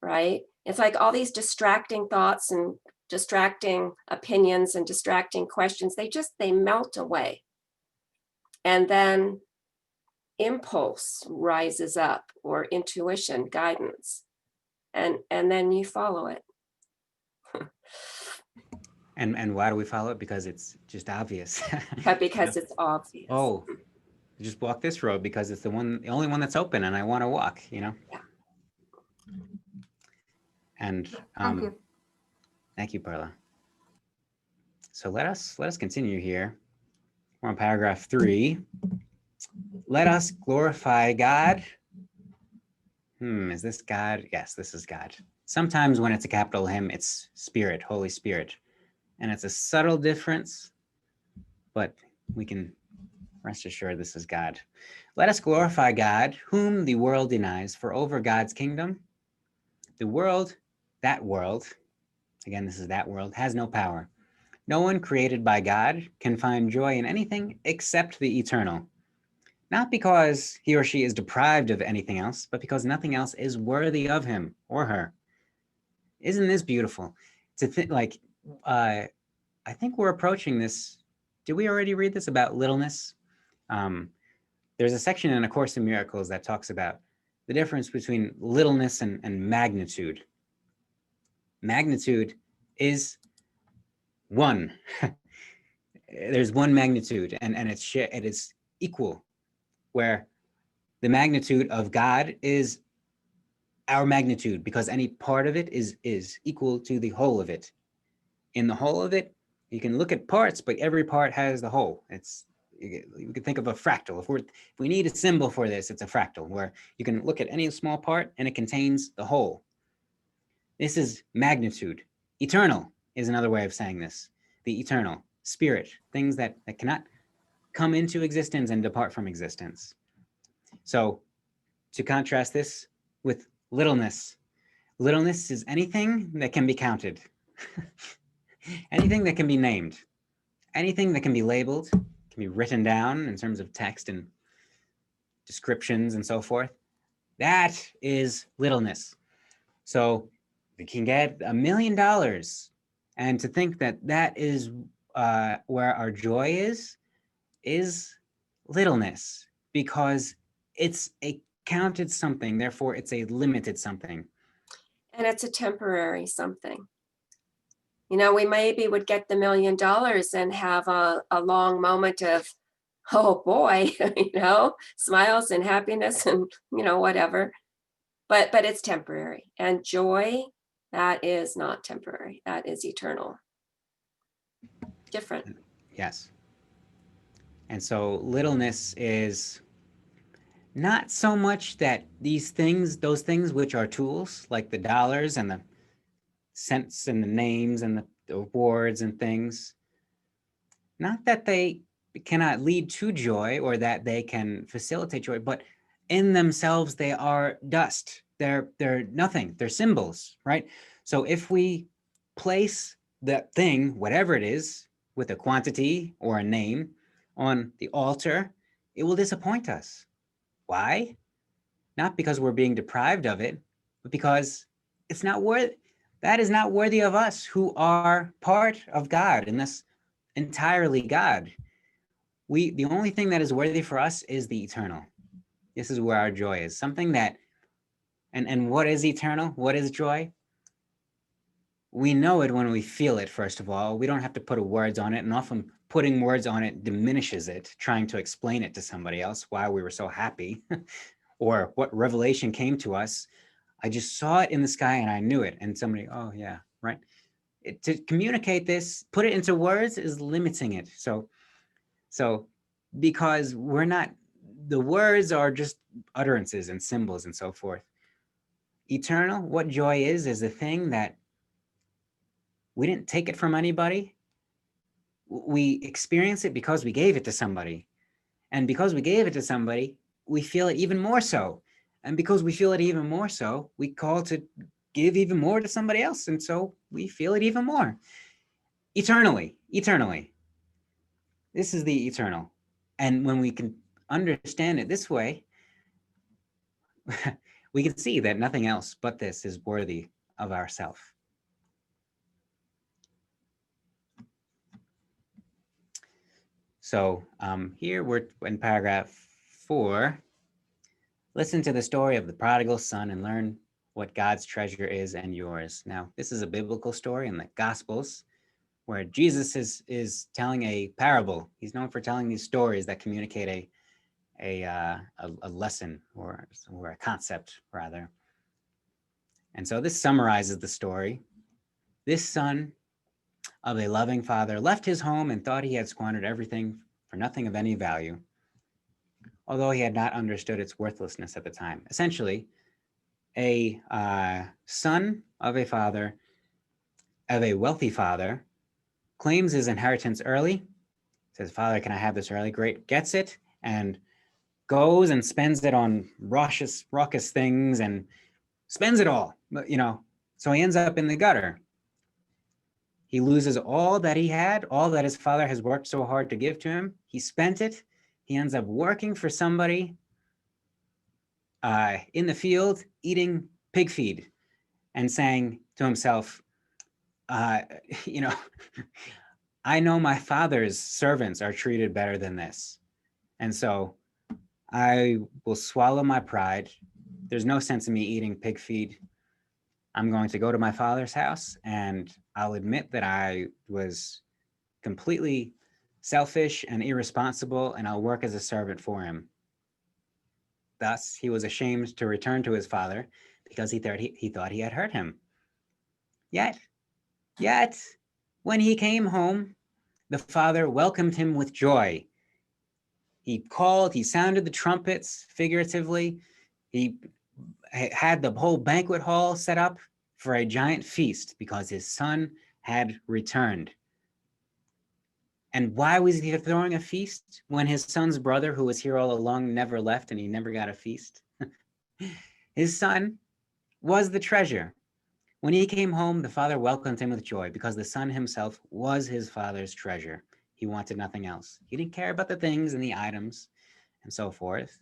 right? It's like all these distracting thoughts and distracting opinions and distracting questions, they melt away. And then impulse rises up, or intuition, guidance, and then you follow it. And why do we follow it? Because it's just obvious. But because it's obvious. Oh, just walk this road because it's the only one that's open and I want to walk, Yeah. And Thank you. thank you, Perla. So let us continue here. We're on paragraph 3. Let us glorify God. Is this God? Yes, this is God. Sometimes when it's a capital hymn, it's Spirit, Holy Spirit. And it's a subtle difference, but we can rest assured this is God. Let us glorify God, whom the world denies, for over God's kingdom, the world, that world, again, this is that world, has no power. No one created by God can find joy in anything except the eternal. Not because he or she is deprived of anything else, but because nothing else is worthy of him or her. Isn't this beautiful? To think like, I think we're approaching this. Did we already read this about littleness? There's a section in A Course in Miracles that talks about the difference between littleness and magnitude. Magnitude is one. There's one magnitude, and it is equal, where the magnitude of God is our magnitude, because any part of it is equal to the whole of it. In the whole of it, you can look at parts, but every part has the whole. You can think of a fractal. If we need a symbol for this, it's a fractal, where you can look at any small part and it contains the whole. This is magnitude. Eternal is another way of saying this. The eternal, spirit, things that cannot come into existence and depart from existence. So to contrast this with littleness, littleness is anything that can be counted, anything that can be named, anything that can be labeled, can be written down in terms of text and descriptions and so forth. That is littleness. So we can get $1 million, and to think that that is where our joy is littleness, because it's a counted something, therefore it's a limited something. And it's a temporary something. You know, we maybe would get the $1 million and have a long moment of, oh boy, you know, smiles and happiness and, you know, whatever. But it's temporary. And joy, that is not temporary. That is eternal. Different. Yes. And so littleness is not so much that those things which are tools, like the dollars and the cents and the names and the awards and things, not that they cannot lead to joy or that they can facilitate joy, but in themselves they are dust. They're nothing. They're symbols, right? So if we place that thing, whatever it is, with a quantity or a name on the altar, it will disappoint us. Why? Not because we're being deprived of it, but because that is not worthy of us, who are part of God, and thus entirely God. The only thing that is worthy for us is the eternal. This is where our joy is. Something that, and what is eternal? What is joy? We know it when we feel it, first of all. We don't have to put words on it, and often putting words on it diminishes it, trying to explain it to somebody else why we were so happy or what revelation came to us. I just saw it in the sky and I knew it. And somebody, oh yeah, right. To communicate this, put it into words, is limiting it. So because the words are just utterances and symbols and so forth. Eternal, what joy is a thing that we didn't take it from anybody. We experience it because we gave it to somebody. And because we gave it to somebody, we feel it even more so. And because we feel it even more so, we call to give even more to somebody else. And so we feel it even more. Eternally. This is the eternal. And when we can understand it this way, we can see that nothing else but this is worthy of ourself. So here we're in paragraph 4. Listen to the story of the prodigal son and learn what God's treasure is and yours. Now, this is a biblical story in the Gospels where Jesus is telling a parable. He's known for telling these stories that communicate a lesson or a concept rather. And so this summarizes the story. This son of a loving father left his home and thought he had squandered everything for nothing of any value, although he had not understood its worthlessness at the time. Essentially, a son of a father, of a wealthy father, claims his inheritance early, says, "Father, can I have this early?" Great, gets it, and goes and spends it on raucous things and spends it all, so he ends up in the gutter. He loses all that he had, all that his father has worked so hard to give to him. He spent it. He ends up working for somebody in the field, eating pig feed and saying to himself, I know my father's servants are treated better than this. And so I will swallow my pride. There's no sense in me eating pig feed. I'm going to go to my father's house and I'll admit that I was completely selfish and irresponsible, and I'll work as a servant for him. Thus, he was ashamed to return to his father because he thought he had hurt him. Yet, when he came home, the father welcomed him with joy. He sounded the trumpets figuratively. He had the whole banquet hall set up for a giant feast because his son had returned. And why was he throwing a feast when his son's brother, who was here all along, never left and he never got a feast? His son was the treasure. When he came home, the father welcomed him with joy because the son himself was his father's treasure. He wanted nothing else. He didn't care about the things and the items and so forth.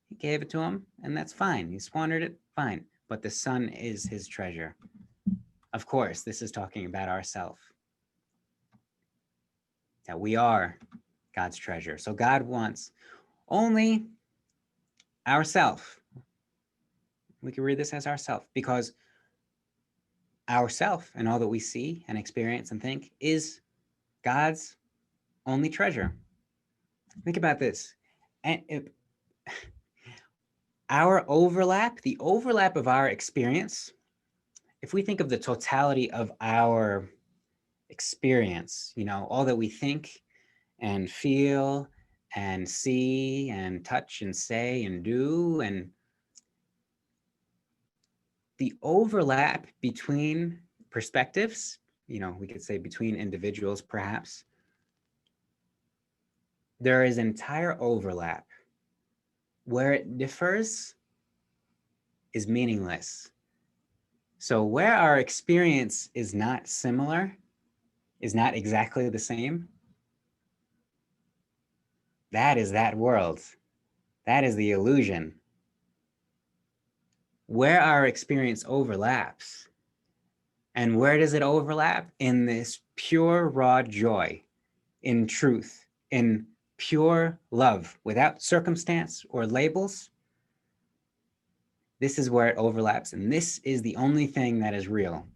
He gave it to him, and that's fine. He squandered it, fine. But the son is his treasure. Of course, this is talking about ourselves. That we are God's treasure. So God wants only ourself. We can read this as ourself, because ourself and all that we see and experience and think is God's only treasure. Think about this. And the overlap of our experience, if we think of the totality of our experience, all that we think and feel and see and touch and say and do, and the overlap between perspectives, we could say between individuals perhaps, there is entire overlap. Where it differs is meaningless. So where our experience is not similar, is not exactly the same, that is that world. That is the illusion. Where our experience overlaps, and where does it overlap? In this pure, raw joy, in truth, in pure love, without circumstance or labels. This is where it overlaps, and this is the only thing that is real.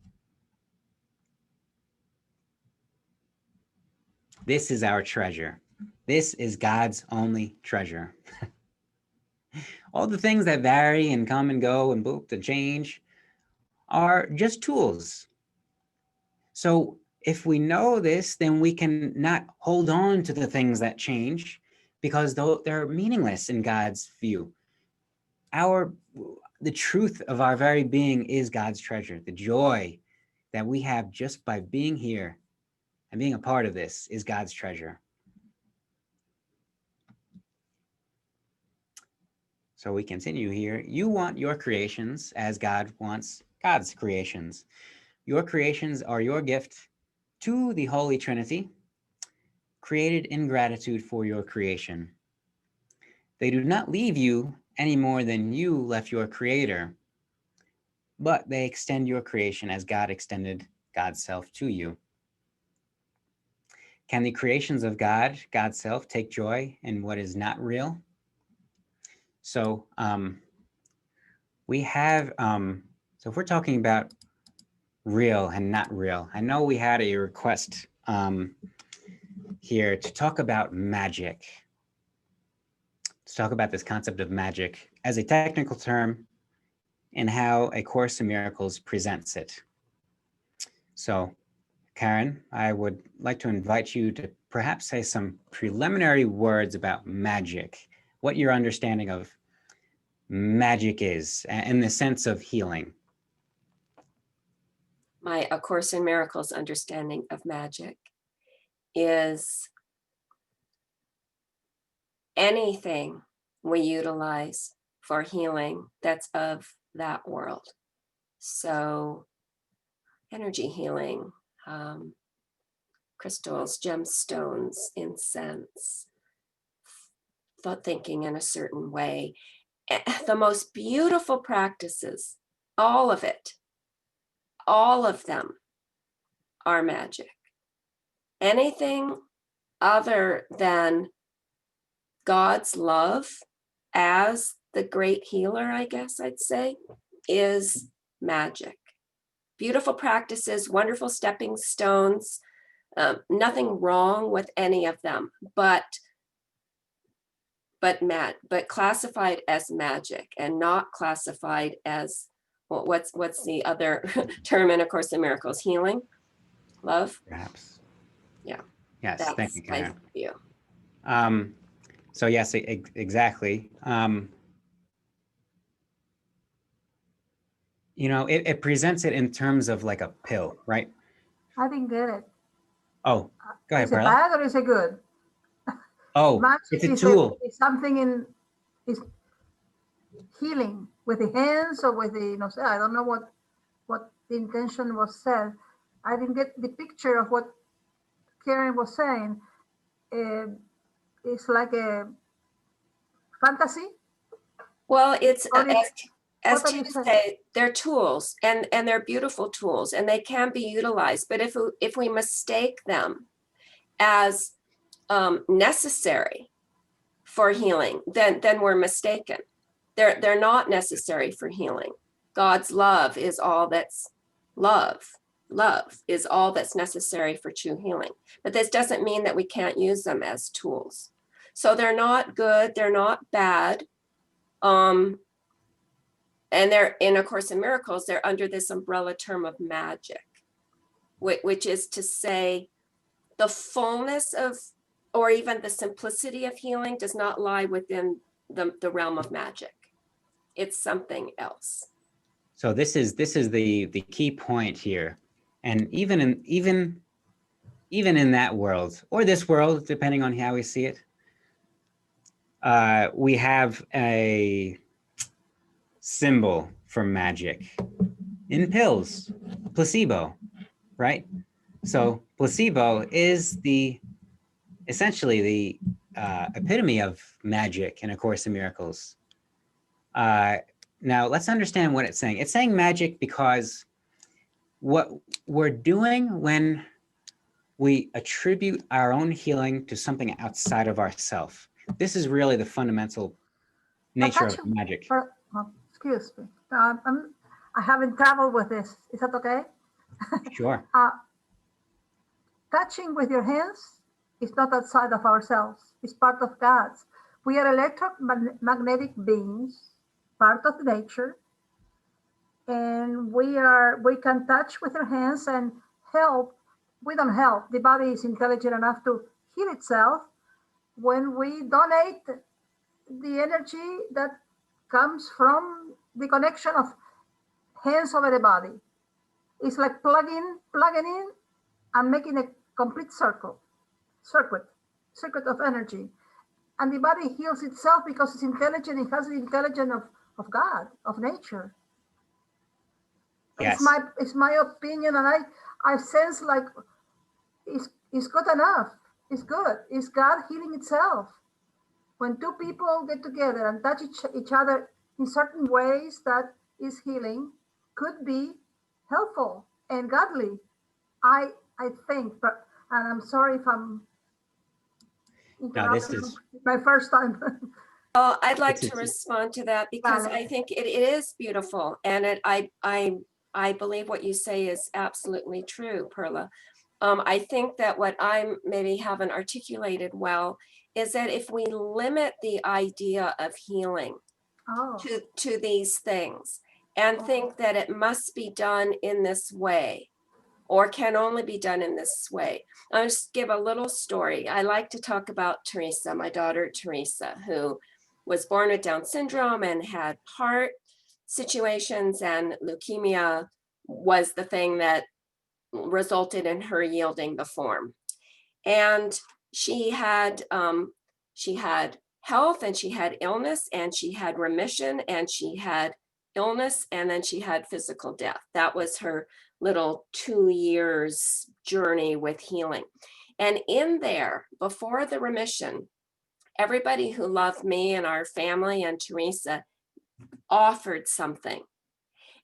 This is our treasure. This is God's only treasure. All the things that vary and come and go and boop and change are just tools. So if we know this, then we can not hold on to the things that change because they're meaningless in God's view. The truth of our very being is God's treasure. The joy that we have just by being here and being a part of this is God's treasure. So we continue here. You want your creations as God wants God's creations. Your creations are your gift to the Holy Trinity, created in gratitude for your creation. They do not leave you any more than you left your Creator, but they extend your creation as God extended God's self to you. Can the creations of God, God's self, take joy in what is not real? So we have, so if we're talking about real and not real, I know we had a request here to talk about magic. to talk about this concept of magic as a technical term and how A Course in Miracles presents it. So, Karen, I would like to invite you to perhaps say some preliminary words about magic, what your understanding of magic is in the sense of healing. My A Course in Miracles understanding of magic is anything we utilize for healing that's of that world. So energy healing, crystals, gemstones, incense, thought thinking in a certain way. The most beautiful practices, all of it, all of them are magic. Anything other than God's love as the great healer, I guess I'd say, is magic. Beautiful practices, wonderful stepping stones, nothing wrong with any of them, but classified as magic and not classified as, well, what's the other term in A Course in Miracles? Healing, love. Perhaps. Yeah. Yes, That's thank you, my Karen. view. So yes, exactly. You know, it presents it in terms of like a pill, right? I didn't get it. Oh, go ahead, Is it Perla. bad or is it good? Oh, Magic it's a is tool. is something is healing with the hands or with the, I don't know what the intention was said. I didn't get the picture of what Karen was saying. It's like a fantasy. Well, it's Or as what are Tina you saying? say, they're tools and they're beautiful tools and they can be utilized. But if we mistake them as necessary for healing, then we're mistaken. They're not necessary for healing. God's love is all that's love. Love is all that's necessary for true healing. But this doesn't mean that we can't use them as tools. So they're not good, they're not bad. And they're in A Course in Miracles, they're under this umbrella term of magic, which is to say the fullness of, or even the simplicity of healing does not lie within the realm of magic. It's something else. So this is the key point here. And even in that world, or this world, depending on how we see it, we have a symbol for magic in pills, placebo, right? So placebo is essentially the epitome of magic in A Course in Miracles. Now let's understand what it's saying. It's saying magic because what we're doing when we attribute our own healing to something outside of ourself. This is really the fundamental nature of magic. Excuse me. I haven't traveled with this. Is that okay? Sure. Touching with your hands is not outside of ourselves. It's part of God's. We are electromagnetic beings, part of nature, and we can touch with our hands and help. We don't help. The body is intelligent enough to heal itself when we donate the energy that comes from the connection of hands over the body. It's like plugging in and making a complete circuit of energy. And the body heals itself because it's intelligent. It has the intelligence of God, of nature. Yes. It's my opinion, and I sense like it's good enough. It's good. It's God healing itself. When two people get together and touch each other in certain ways, that is healing, could be helpful and godly. I think, and I'm sorry if I'm interrupting. This is my first time. Well, I'd like to respond to that because Vale. I think it is beautiful, and I believe what you say is absolutely true, Perla. I think that what I maybe haven't articulated well is that if we limit the idea of healing Oh, to these things and think that it must be done in this way or can only be done in this way. I'll just give a little story. I like to talk about Teresa, my daughter Teresa, who was born with Down syndrome and had heart situations, and leukemia was the thing that resulted in her yielding the form. And she had health, and she had illness, and she had remission, and she had illness, and then she had physical death. That was her little 2 years journey with healing. And in there, before the remission, everybody who loved me and our family and Teresa offered something.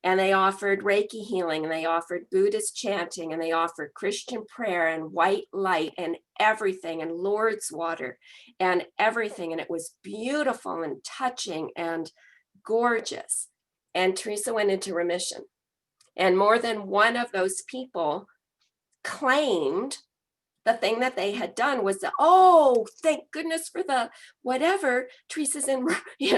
And they offered Reiki healing, and they offered Buddhist chanting, and they offered Christian prayer and white light and everything, and Lourdes water and everything. And it was beautiful and touching and gorgeous. And Teresa went into remission. And more than one of those people claimed the thing that they had done was that, oh, thank goodness for the whatever, Teresa's in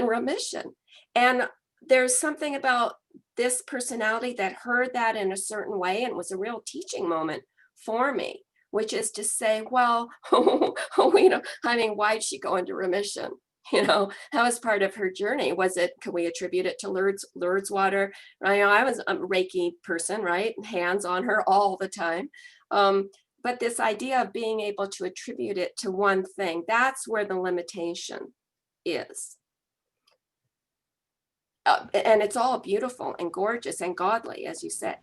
remission. And there's something about this personality that heard that in a certain way, and was a real teaching moment for me, which is to say, well, I mean, why'd she go into remission? That was part of her journey. Was it, could we attribute it to Lourdes water? I was a Reiki person, right? Hands on her all the time. But this idea of being able to attribute it to one thing, that's where the limitation is. And it's all beautiful and gorgeous and godly, as you said.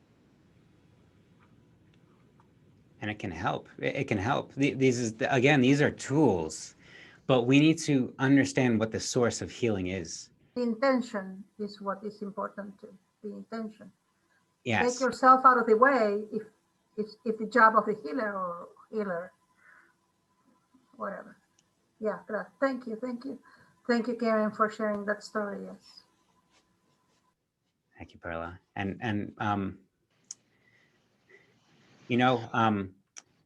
And it can help. It can help. These are tools, but we need to understand what the source of healing is. the intention is what is important too. The intention. Yes. Take yourself out of the way if the job of the healer, whatever. Yeah, thank you. Thank you, Karen, for sharing that story. Yes. Thank you, Perla. And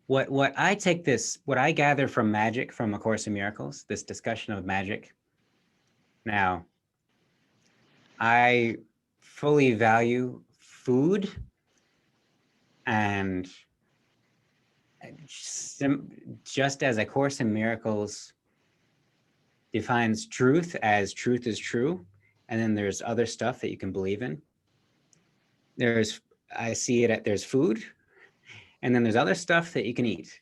what I gather from magic, from A Course in Miracles, this discussion of magic. Now, I fully value food and just as A Course in Miracles defines truth as truth is true, and then there's other stuff that you can believe in. I see it there's food, and then there's other stuff that you can eat.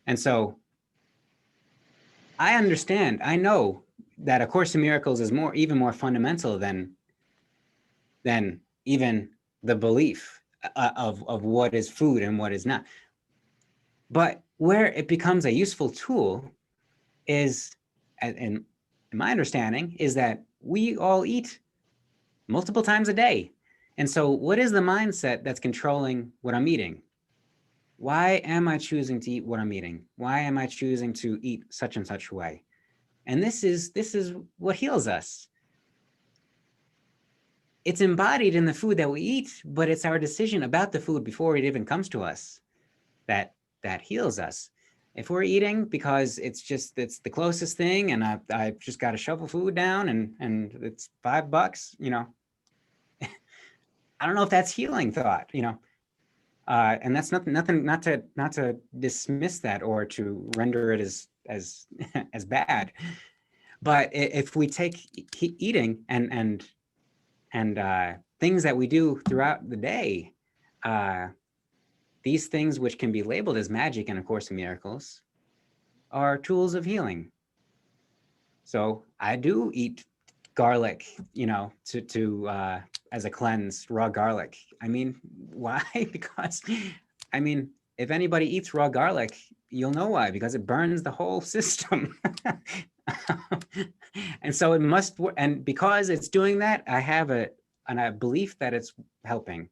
And so I understand, I know that A Course in Miracles is even more fundamental than even the belief of what is food and what is not. But where it becomes a useful tool is, and my understanding is that we all eat multiple times a day. And so what is the mindset that's controlling what I'm eating? Why am I choosing to eat what I'm eating? Why am I choosing to eat such and such way? And this is what heals us. It's embodied in the food that we eat, but it's our decision about the food before it even comes to us that heals us. If we're eating because it's the closest thing, and I just got to shovel food down and it's $5, I don't know if that's healing thought, and that's nothing, not to dismiss that or to render it as bad. But if we take eating and things that we do throughout the day, these things which can be labeled as magic in A Course in Miracles are tools of healing. So I do eat garlic, to as a cleanse, raw garlic. I mean, why? Because, if anybody eats raw garlic, you'll know why, because it burns the whole system. And so it must, and because it's doing that, I have a belief that it's helping.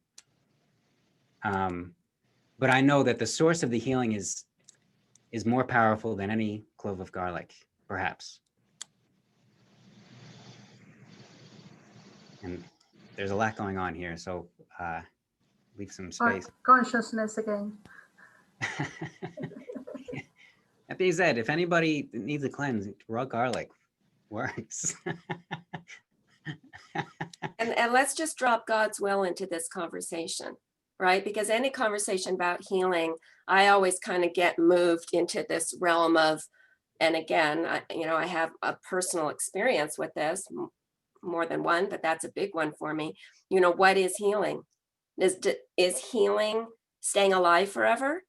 But I know that the source of the healing is more powerful than any clove of garlic, perhaps. And there's a lot going on here, so leave some space. Consciousness again. That being said, if anybody needs a cleanse, raw garlic works. And let's just drop God's will into this conversation, right? Because any conversation about healing, I always kind of get moved into this realm of, and again, I have a personal experience with this, more than one, but that's a big one for me. What is healing? Is healing staying alive forever?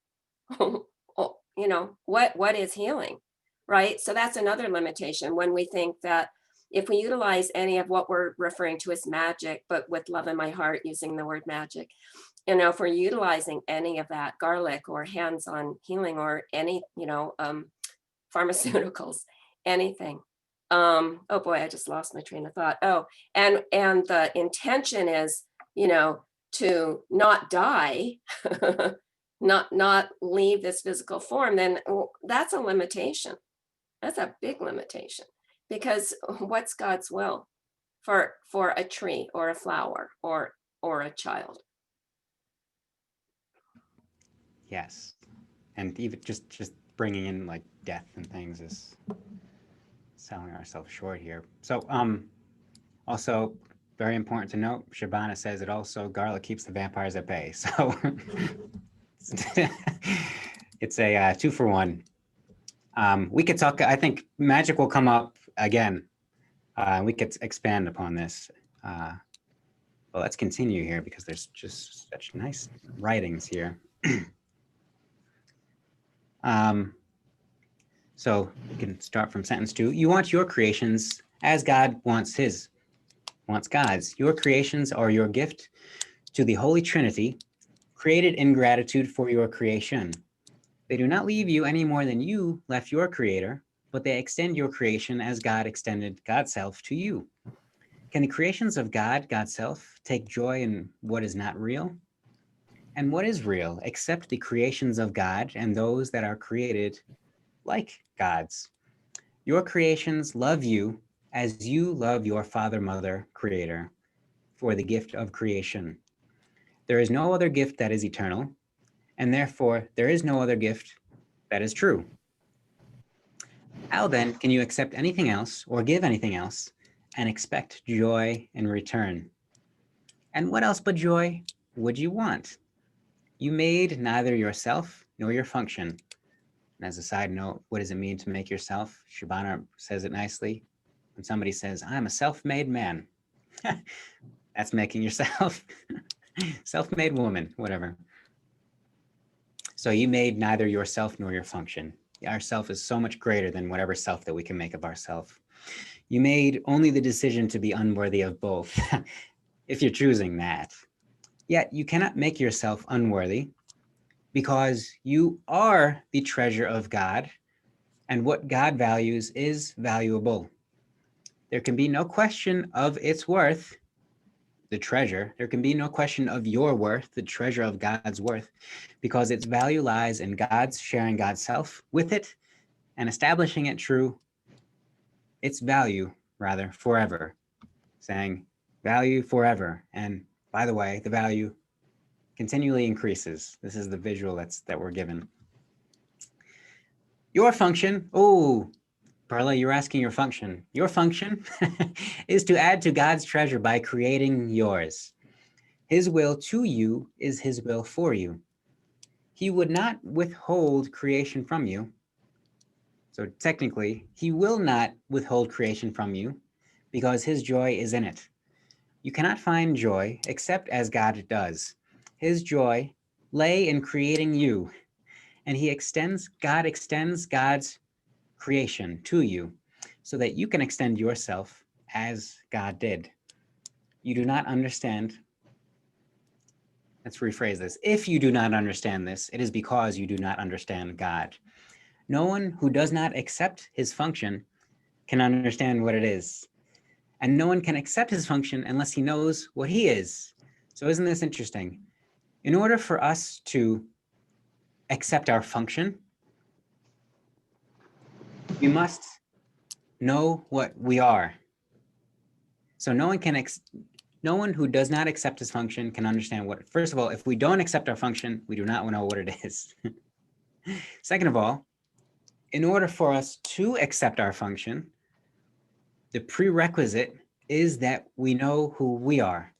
What is healing, right? So that's another limitation when we think that if we utilize any of what we're referring to as magic, but with love in my heart, using the word magic, if we're utilizing any of that garlic or hands-on healing or any, pharmaceuticals, anything. Oh boy, I just lost my train of thought. Oh, and the intention is, to not die, not leave this physical form, then that's a limitation. That's a big limitation, because what's God's will for a tree or a flower or a child? Yes. And even just bringing in like death and things is selling ourselves short here. So also very important to note, Shabana says it also, garlic keeps the vampires at bay. So it's a 2-for-1. We could talk, I think magic will come up again. We could expand upon this. Well, let's continue here because there's just such nice writings here. So we can start from sentence 2. You want your creations as God wants God's. Your creations are your gift to the Holy Trinity, created in gratitude for your creation. They do not leave you any more than you left your Creator, but they extend your creation as God extended God's self to you. Can the creations of God, God's self, take joy in what is not real? And what is real except the creations of God and those that are created like God's? Your creations love you as you love your Father, Mother, Creator, for the gift of creation. There is no other gift that is eternal, and therefore there is no other gift that is true. How then can you accept anything else or give anything else and expect joy in return? And what else but joy would you want? You made neither yourself nor your function. And as a side note, what does it mean to make yourself? Shabana says it nicely. When somebody says, I'm a self-made man, that's making yourself. Self-made woman, whatever. So you made neither yourself nor your function. Our self is so much greater than whatever self that we can make of ourself. You made only the decision to be unworthy of both, if you're choosing that. Yet you cannot make yourself unworthy because you are the treasure of God, and what God values is valuable. There can be no question of its worth, the treasure. There can be no question of your worth, the treasure of God's worth, because its value lies in God's sharing God's self with it and establishing it true, its value, rather, forever. Saying value forever. And by the way, the value continually increases. This is the visual that we're given. Your function, Perla, you're asking your function. Your function is to add to God's treasure by creating yours. His will to you is his will for you. He would not withhold creation from you. So technically, he will not withhold creation from you because his joy is in it. You cannot find joy except as God does. His joy lay in creating you, and God extends God's creation to you so that you can extend yourself as God did. You do not understand. Let's rephrase this. If you do not understand this, it is because you do not understand God. No one who does not accept his function can understand what it is. And no one can accept his function unless he knows what he is. So isn't this interesting? In order for us to accept our function, we must know what we are. So no one who does not accept his function can understand what, first of all, if we don't accept our function, we do not know what it is. Second of all, in order for us to accept our function, the prerequisite is that we know who we are.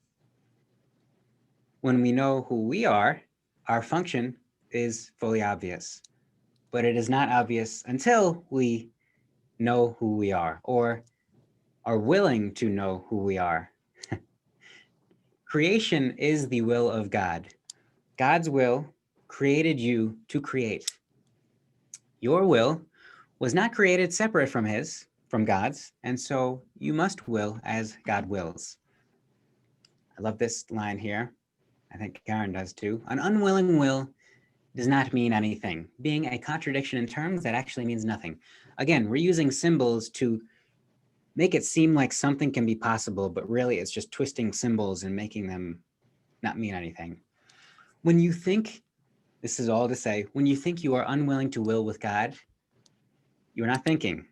When we know who we are, our function is fully obvious. But it is not obvious until we know who we are willing to know who we are. Creation is the will of God. God's will created you to create. Your will was not created separate from God's, and so you must will as God wills. I love this line here. I think Karen does too. An unwilling will does not mean anything, being a contradiction in terms that actually means nothing. Again, we're using symbols to make it seem like something can be possible, but really it's just twisting symbols and making them not mean anything. When you think, this is all to say, when you think you are unwilling to will with God, you're not thinking.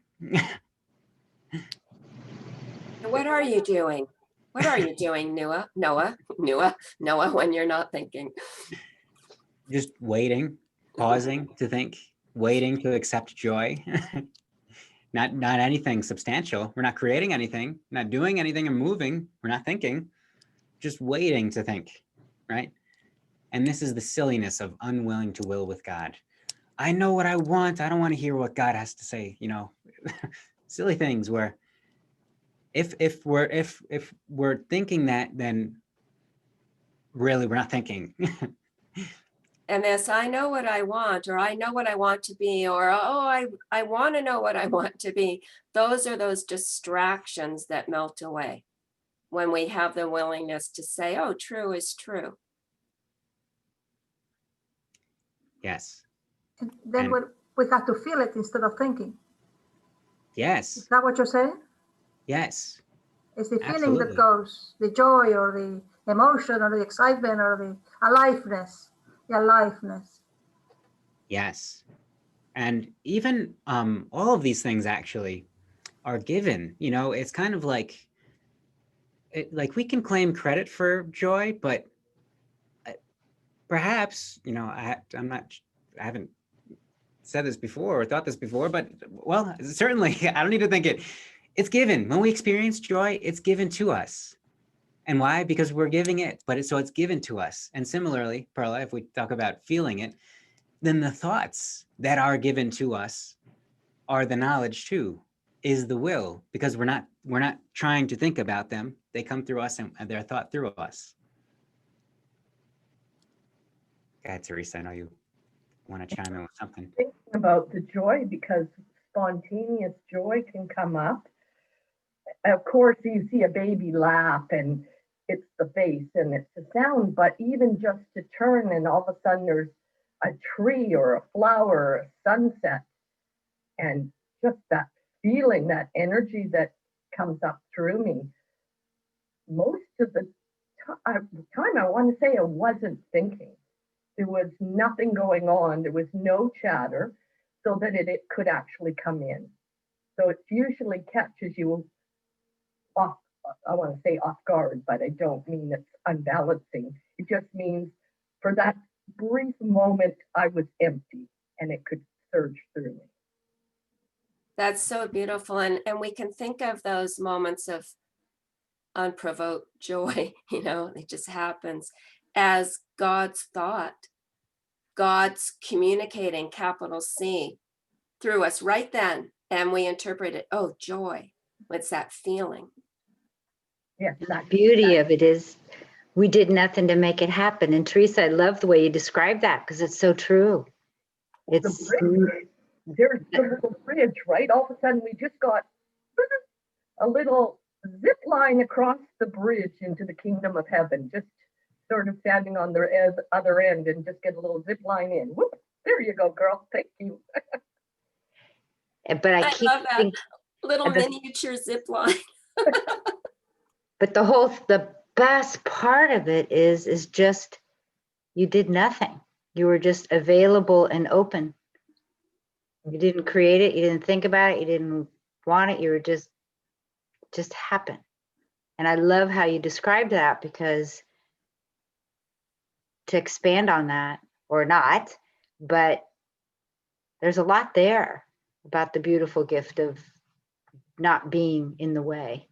What are you doing? What are you doing, Noah, when you're not thinking? Just waiting, pausing to think, waiting to accept joy. Not anything substantial. We're not creating anything, not doing anything or moving. We're not thinking, just waiting to think, right? And this is the silliness of unwilling to will with God. I know what I want. I don't want to hear what God has to say, silly things where if we're thinking that, then really we're not thinking. And this, I know what I want, or I know what I want to be, or, oh, I want to know what I want to be. Those are those distractions that melt away when we have the willingness to say, oh, true is true. Yes. And then And- we have to feel it instead of thinking. Yes. Is that what you're saying? Yes. It's the feeling Absolutely. that goes, the joy or the emotion or the excitement or the aliveness. Yes. And even all of these things actually are given, it's kind of like we can claim credit for joy, but perhaps, I haven't said this before or thought this before, but well, certainly I don't need to think it. It's given. When we experience joy, it's given to us. And why? Because we're giving it, but it's given to us. And similarly, Perla, if we talk about feeling it, then the thoughts that are given to us are the knowledge too, is the will, because we're not trying to think about them. They come through us and they're thought through us. Go ahead, Teresa, I know you want to chime in with something. Thinking about the joy, because spontaneous joy can come up. Of course, you see a baby laugh and it's the face and it's the sound, but even just to turn and all of a sudden there's a tree or a flower or a sunset, and just that feeling, that energy that comes up through me. Most of the time, I want to say I wasn't thinking. There was nothing going on. There was no chatter, so that it could actually come in. So it usually catches you off, I want to say off guard, but I don't mean it's unbalancing. It just means for that brief moment, I was empty and it could surge through me. That's so beautiful. And we can think of those moments of unprovoked joy, it just happens, as God's thought, God's communicating, capital C, through us right then. And we interpret it, oh, joy. What's that feeling? Yeah, The beauty of it is we did nothing to make it happen. And Teresa, I love the way you describe that because it's so true. It's there's the little bridge, right? All of a sudden we just got a little zip line across the bridge into the kingdom of heaven, just sort of standing on the other end and just get a little zip line in. Whoop, there you go, girl. Thank you. but I love that little miniature zip line. But the best part of it is just you did nothing. You were just available and open. You didn't create it. You didn't think about it. You didn't want it. You were just happen. And I love how you described that, because to expand on that, or not, but there's a lot there about the beautiful gift of not being in the way.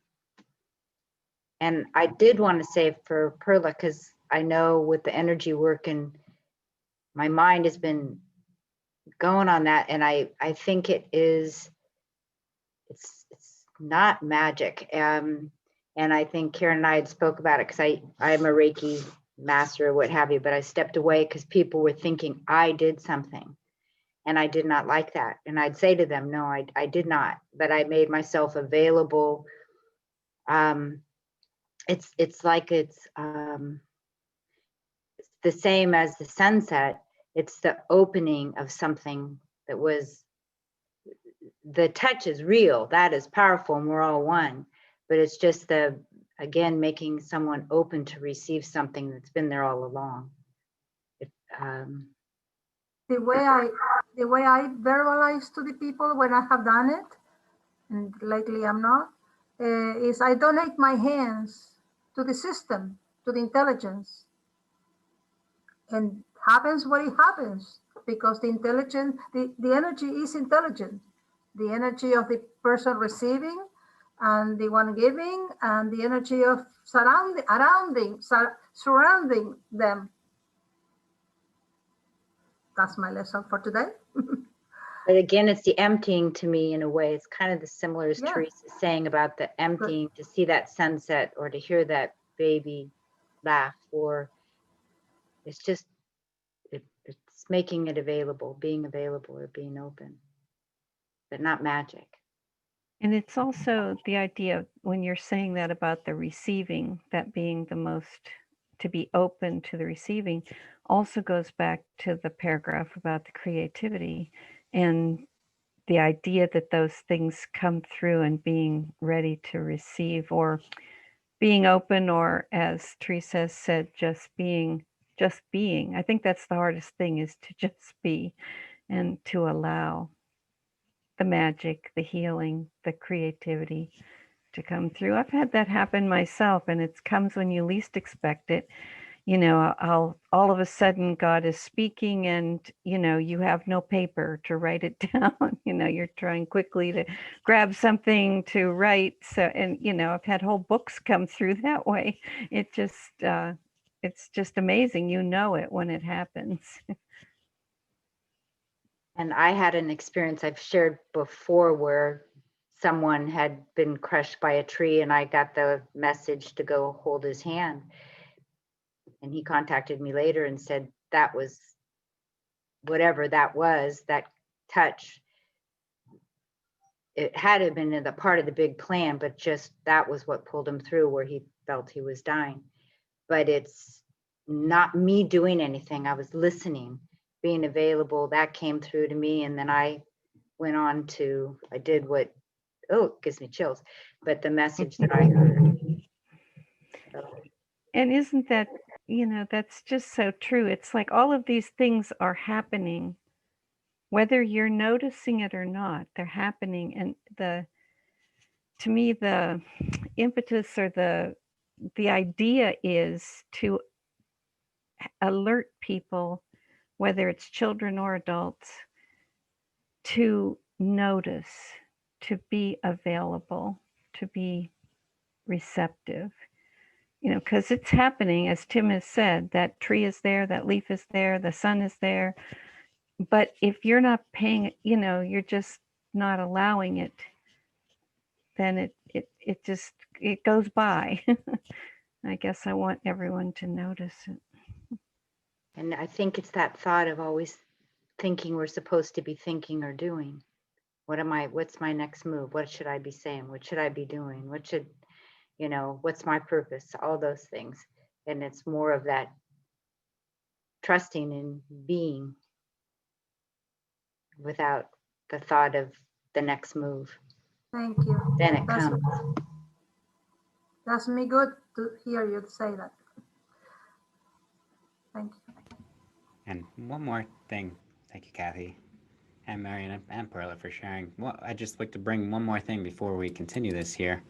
And I did want to say for Perla, because I know with the energy work and my mind has been going on that, and I think it's not magic. And I think Karen and I had spoke about it because I'm a Reiki master or what have you, but I stepped away because people were thinking I did something. And I did not like that. And I'd say to them, no, I did not, but I made myself available. It's like it's the same as the sunset. It's the opening of something that was, the touch is real, that is powerful, and we're all one. But it's just again, making someone open to receive something that's been there all along. The way I verbalize to the people when I have done it, and lately I'm not, is I donate my hands to the system, to the intelligence. And happens what it happens, because the intelligence, the energy is intelligent. The energy of the person receiving and the one giving, and the energy of surrounding them. That's my lesson for today. But again, it's the emptying to me in a way. It's kind of the similar as Yeah. Teresa saying about the emptying, to see that sunset or to hear that baby laugh, or it's just, it's making it available, being available or being open, but not magic. And it's also the idea of when you're saying that about the receiving, that being the most, to be open to the receiving, also goes back to the paragraph about the creativity and the idea that those things come through and being ready to receive, or being open, or as Teresa said, just being. I think that's the hardest thing, is to just be and to allow the magic, the healing, the creativity to come through. I've had that happen myself, and it comes when you least expect it. You know, all of a sudden God is speaking, and, you know, you have no paper to write it down. You know, you're trying quickly to grab something to write. So, and, you know, I've had whole books come through that way. It just, it's just amazing. You know it when it happens. And I had an experience I've shared before where someone had been crushed by a tree, and I got the message to go hold his hand. And he contacted me later and said that was, whatever that was, that touch, it had to have been in the part of the big plan, but just that was what pulled him through where he felt he was dying. But it's not me doing anything. I was listening, being available. That came through to me. And then I went on to, I did what, oh, it gives me chills, but the message that I heard. So, And isn't that, you know, that's just so true. It's like all of these things are happening, whether you're noticing it or not, they're happening. And to me, the impetus or the idea is to alert people, whether it's children or adults, to notice, to be available, to be receptive. You know, because it's happening, as Tim has said, that tree is there, that leaf is there, the sun is there. But if you're not paying, you know, you're just not allowing it, then it just, it goes by. I guess I want everyone to notice it. and I think it's that thought of always thinking we're supposed to be thinking or doing. What's my next move? What should I be saying? What should I be doing? You know, what's my purpose? All those things. And it's more of that trusting in being without the thought of the next move. Thank you. Then it comes. That's me good to hear you say that. Thank you. And one more thing. Thank you, Kathy, and Marion, and Perla for sharing. Well, I'd just like to bring one more thing before we continue this here.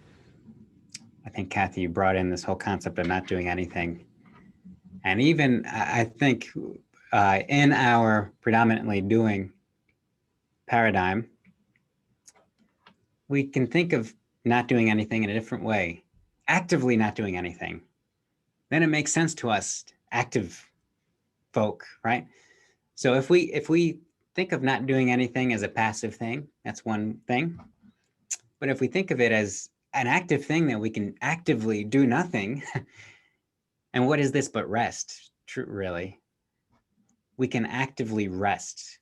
I think, Kathy, you brought in this whole concept of not doing anything. And even, I think, in our predominantly doing, paradigm, we can think of not doing anything in a different way, actively not doing anything. Then it makes sense to us, active folk, right? So if we think of not doing anything as a passive thing, that's one thing. But if we think of it as an active thing that we can actively do nothing, and what is this but rest, really? We can actively rest,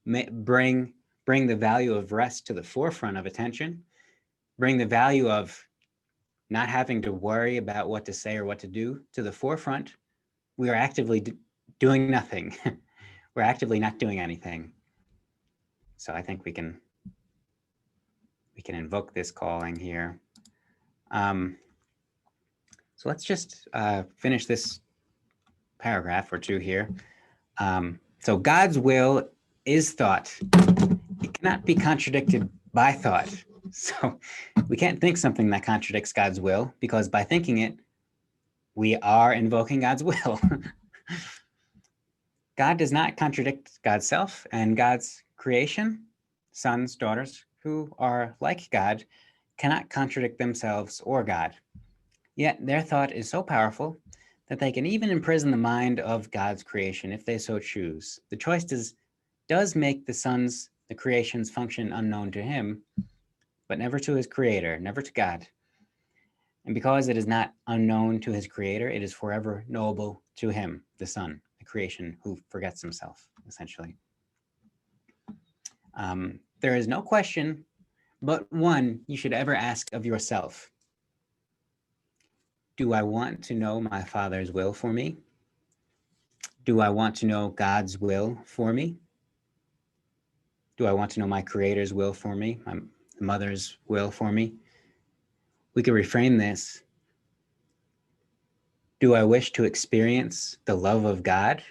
bring the value of rest to the forefront of attention, bring the value of not having to worry about what to say or what to do to the forefront. We are actively doing nothing. We're actively not doing anything. So I think we can invoke this calling here. So let's just finish this paragraph or two here. So God's will is thought. It cannot be contradicted by thought. So we can't think something that contradicts God's will, because by thinking it, we are invoking God's will. God does not contradict God's self, and God's creation, sons, daughters, who are like God, cannot contradict themselves or God. Yet their thought is so powerful that they can even imprison the mind of God's creation if they so choose. The choice does make the sons, the creation's function unknown to him, but never to his creator, never to God. And because it is not unknown to his creator, it is forever knowable to him, the son, the creation who forgets himself, essentially. There is no question but one you should ever ask of yourself. Do I want to know my Father's will for me? Do I want to know God's will for me? Do I want to know my Creator's will for me, my mother's will for me? We could reframe this. Do I wish to experience the love of God?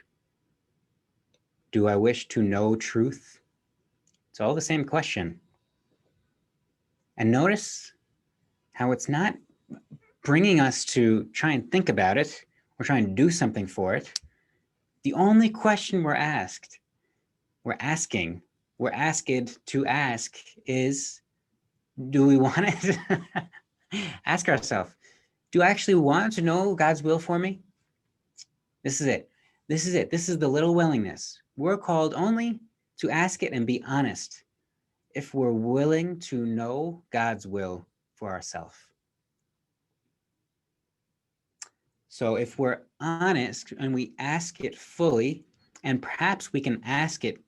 Do I wish to know truth? It's all the same question. And notice how it's not bringing us to try and think about it or try and do something for it. The only question we're asked to ask is, do we want it? Ask ourselves, do I actually want to know God's will for me? This is it. This is the little willingness. We're called only to ask it and be honest if we're willing to know God's will for ourselves. So if we're honest and we ask it fully, and perhaps we can ask it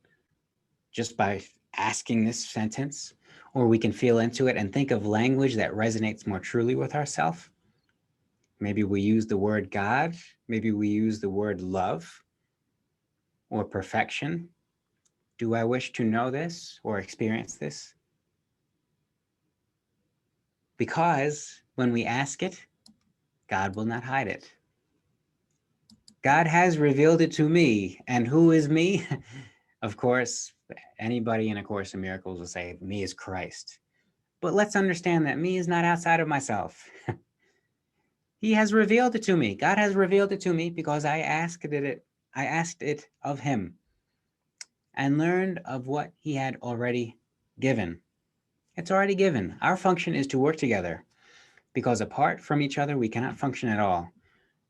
just by asking this sentence, or we can feel into it and think of language that resonates more truly with ourselves. Maybe we use the word God, maybe we use the word love or perfection. Do I wish to know this or experience this? Because when we ask it, God will not hide it. God has revealed it to me. And who is me? Of course, anybody in A Course in Miracles will say, me is Christ. But let's understand that me is not outside of myself. He has revealed it to me. God has revealed it to me because I asked it of him and learned of what he had already given. It's already given. Our function is to work together, because apart from each other, we cannot function at all.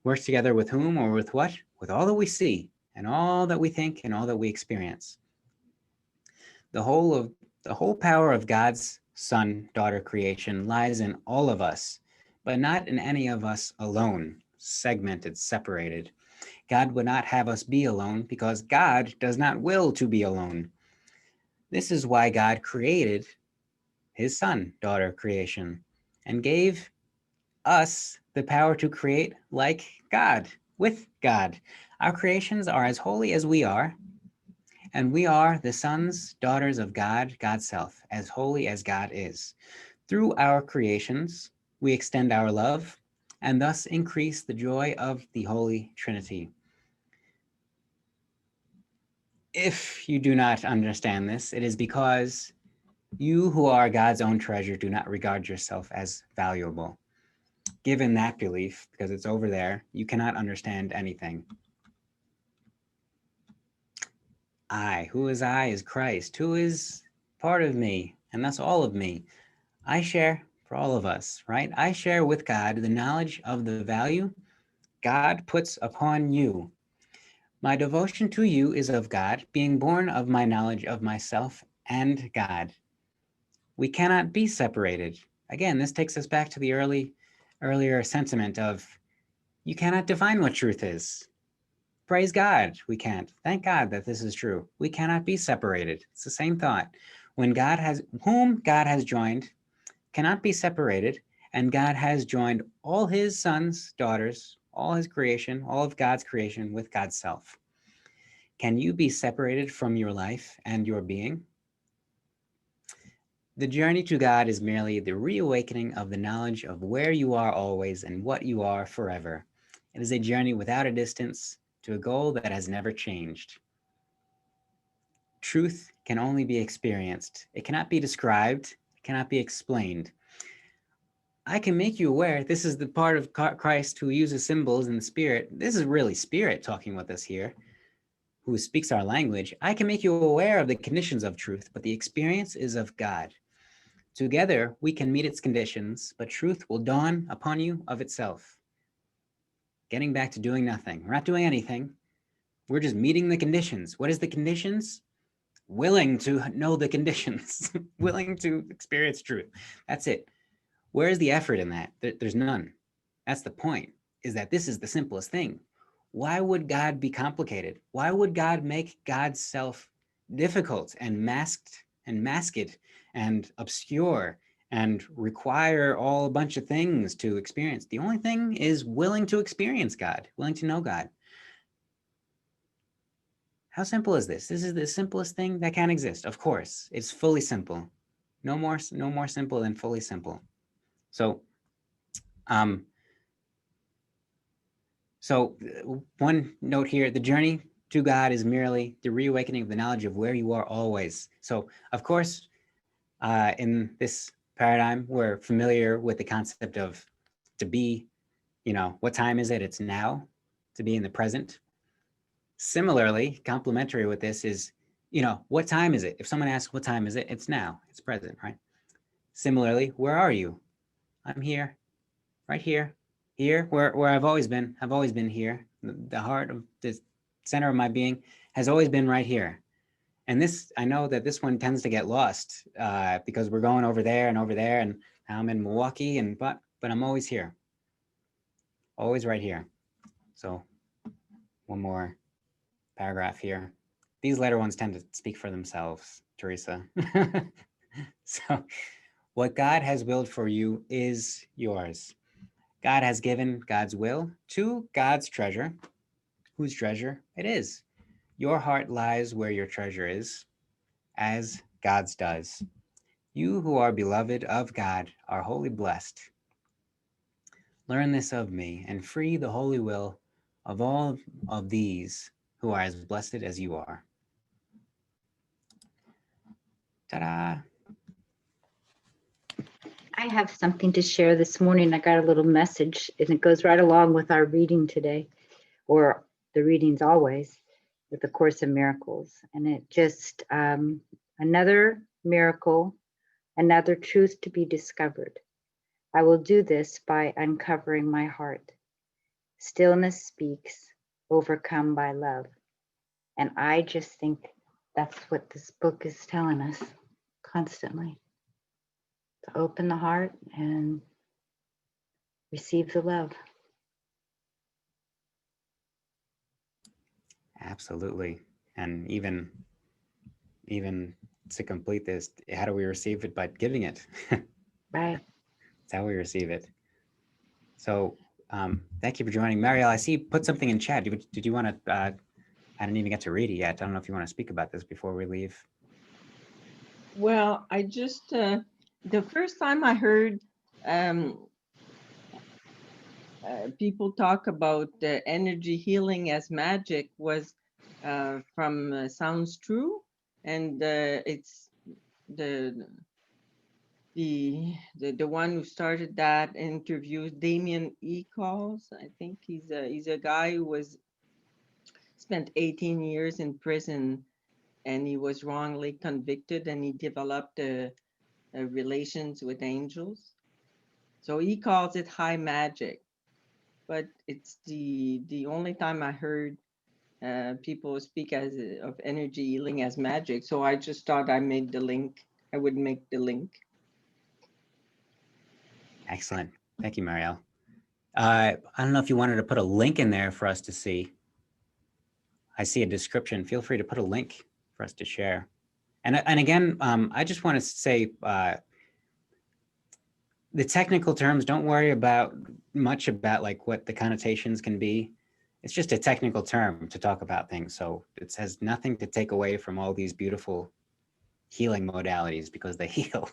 Work together with whom or with what? With all that we see and all that we think and all that we experience. The whole power of God's son-daughter creation lies in all of us, but not in any of us alone, segmented, separated. God would not have us be alone because God does not will to be alone. This is why God created his son-daughter creation and gave us the power to create like God, with God. Our creations are as holy as we are, and we are the sons, daughters of God, God's self, as holy as God is. Through our creations, we extend our love and thus increase the joy of the Holy Trinity. If you do not understand this, it is because you who are God's own treasure do not regard yourself as valuable. Given that belief, because it's over there, you cannot understand anything. I. Who is I is Christ, who is part of me, and thus all of me. I share for all of us, right? I share with God the knowledge of the value God puts upon you. My devotion to you is of God, being born of my knowledge of myself and God. We cannot be separated. Again, this takes us back to the earlier sentiment of you cannot define what truth is. Praise God, we can't. Thank God that this is true. We cannot be separated. It's the same thought. Whom God has joined cannot be separated, and God has joined all his sons, daughters, all his creation, all of God's creation with God's self. Can you be separated from your life and your being? The journey to God is merely the reawakening of the knowledge of where you are always and what you are forever. It is a journey without a distance to a goal that has never changed. Truth can only be experienced. It cannot be described. It cannot be explained. I can make you aware. This is the part of Christ who uses symbols and the Spirit. This is really Spirit talking with us here, who speaks our language. I can make you aware of the conditions of truth, but the experience is of God. Together, we can meet its conditions, but truth will dawn upon you of itself. Getting back to doing nothing. We're not doing anything. We're just meeting the conditions. What is the conditions? Willing to know the conditions, willing to experience truth. That's it. Where is the effort in that? There's none. That's the point, is that this is the simplest thing. Why would God be complicated? Why would God make God's self difficult and masked and obscure and require all a bunch of things to experience? The only thing is willing to experience God, willing to know God. How simple is this? This is the simplest thing that can exist. Of course, it's fully simple. No more simple than fully simple. So, one note here, the journey to God is merely the reawakening of the knowledge of where you are always. So, of course, in this paradigm, we're familiar with the concept of to be, what time is it? It's now, to be in the present. Similarly, complementary with this is, what time is it? If someone asks, what time is it? It's now, it's present, right? Similarly, where are you? I'm here, right here, where I've always been. I've always been here. The heart of the center of my being has always been right here. And this, I know that this one tends to get lost because we're going over there, and now I'm in Milwaukee, but I'm always here, always right here. So one more paragraph here. These later ones tend to speak for themselves, Teresa. So what God has willed for you is yours. God has given God's will to God's treasure, whose treasure it is. Your heart lies where your treasure is, as God's does. You who are beloved of God are wholly blessed. Learn this of me and free the holy will of all of these who are as blessed as you are. Ta-da! I have something to share this morning. I got a little message, and it goes right along with our reading today, or the readings always, with the Course in Miracles. And it just, another miracle, another truth to be discovered. I will do this by uncovering my heart. Stillness speaks, overcome by love. And I just think that's what this book is telling us constantly. To open the heart and receive the love. Absolutely. And even to complete this, how do we receive it? By giving it. Right. That's how we receive it. So thank you for joining. Marielle, I see you put something in chat. Did you want to, I didn't even get to read it yet. I don't know if you want to speak about this before we leave. Well, I just, the first time I heard people talk about energy healing as magic was from Sounds True. And it's the one who started that interview, Damien Eccles. I think he's a guy who spent 18 years in prison and he was wrongly convicted, and he developed relations with angels. So he calls it high magic, but it's the only time I heard people speak of energy healing as magic. So I just thought I made the link. I would make the link. Excellent. Thank you, Marielle. I don't know if you wanted to put a link in there for us to see. I see a description. Feel free to put a link for us to share. And again, I just want to say the technical terms, don't worry about much about like what the connotations can be. It's just a technical term to talk about things. So it has nothing to take away from all these beautiful healing modalities because they heal.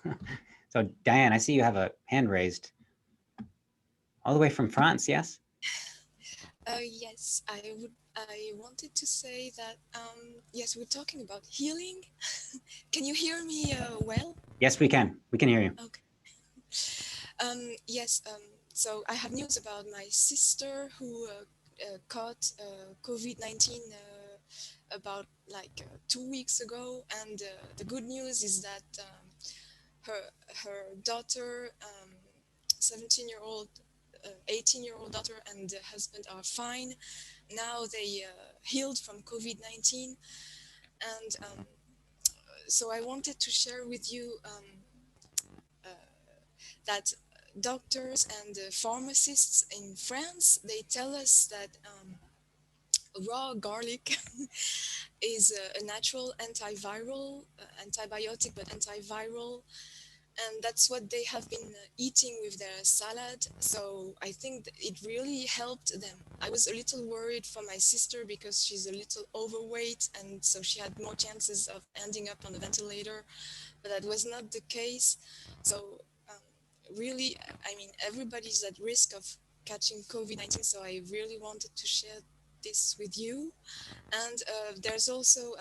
So Diane, I see you have a hand raised all the way from France, yes? Yes, I wanted to say that, yes, we're talking about healing. Can you hear me well? Yes, we can. We can hear you. Okay. Yes, so I have news about my sister who caught COVID-19 about like 2 weeks ago. And the good news is that her daughter, 17-year-old, 18-year-old daughter and the husband are fine. Now they healed from COVID-19. And so I wanted to share with you that doctors and pharmacists in France, they tell us that raw garlic is a natural antiviral, antibiotic, but antiviral. And that's what they have been eating with their salad. So I think it really helped them. I was a little worried for my sister because she's a little overweight, and so she had more chances of ending up on the ventilator, but that was not the case. So really, I mean, everybody's at risk of catching COVID-19, so I really wanted to share this with you. And there's also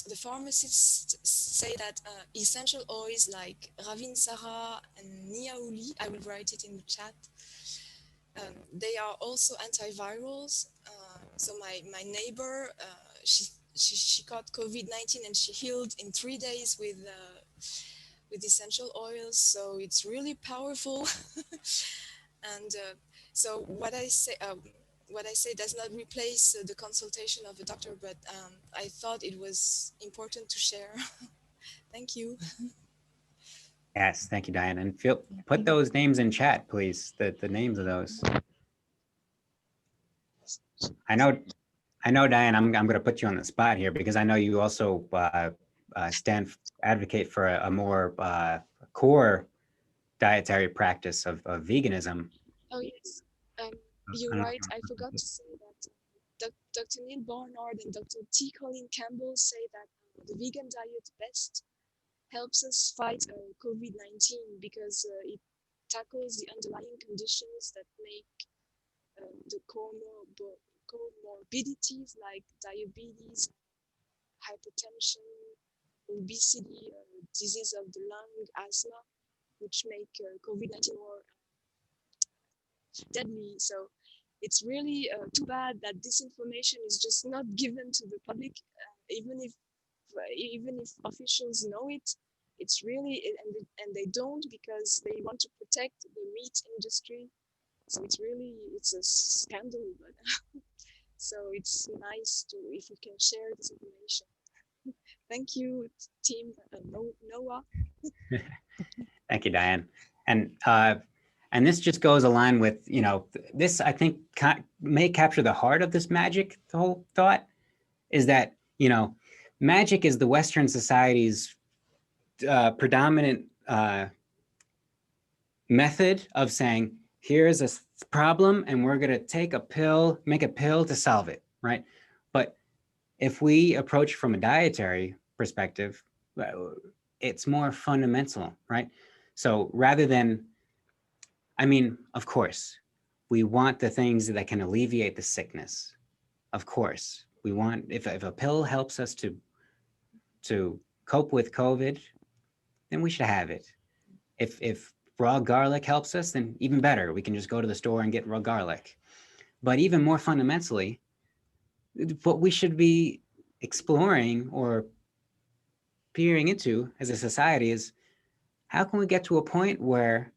the pharmacists say that essential oils like Ravinsara and Niaouli, I will write it in the chat, they are also antivirals. So my neighbor, she caught COVID-19 and she healed in 3 days with essential oils. So it's really powerful. And so what I say does not replace the consultation of a doctor, but I thought it was important to share. Thank you. Yes, thank you, Diane. And put those names in chat, please, the names of those. I know, Diane, I'm going to put you on the spot here because I know you also advocate for a more core dietary practice of veganism. Oh, yes. You're right. I forgot to say that Dr. Neil Barnard and Dr. T. Colin Campbell say that the vegan diet best helps us fight COVID-19 because it tackles the underlying conditions that make the comorbidities like diabetes, hypertension, obesity, disease of the lung, asthma, which make COVID-19 more deadly. So it's really too bad that this information is just not given to the public, even if officials know it. It's really, and they don't because they want to protect the meat industry. So it's a scandal, but so it's nice if we can share this information. Thank you, team Noah. Thank you, Diane. And this just goes aligned with, this I think may capture the heart of this magic. The whole thought is that, magic is the Western society's predominant method of saying, here's a problem and we're going to make a pill to solve it, right? But if we approach from a dietary perspective, it's more fundamental, right? So rather than, of course, we want the things that can alleviate the sickness. Of course, we want, if a pill helps us to cope with COVID, then we should have it. If raw garlic helps us, then even better. We can just go to the store and get raw garlic. But even more fundamentally, what we should be exploring or peering into as a society is, how can we get to a point where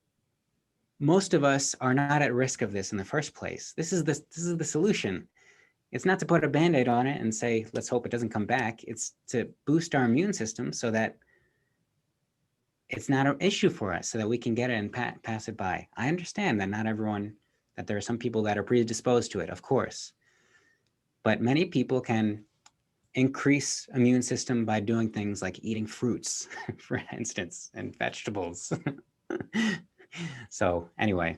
most of us are not at risk of this in the first place? This is the solution. It's not to put a Band-Aid on it and say, let's hope it doesn't come back. It's to boost our immune system so that it's not an issue for us, so that we can get it and pass it by. I understand that not everyone, that there are some people that are predisposed to it, of course. But many people can increase immune system by doing things like eating fruits, for instance, and vegetables. So anyway,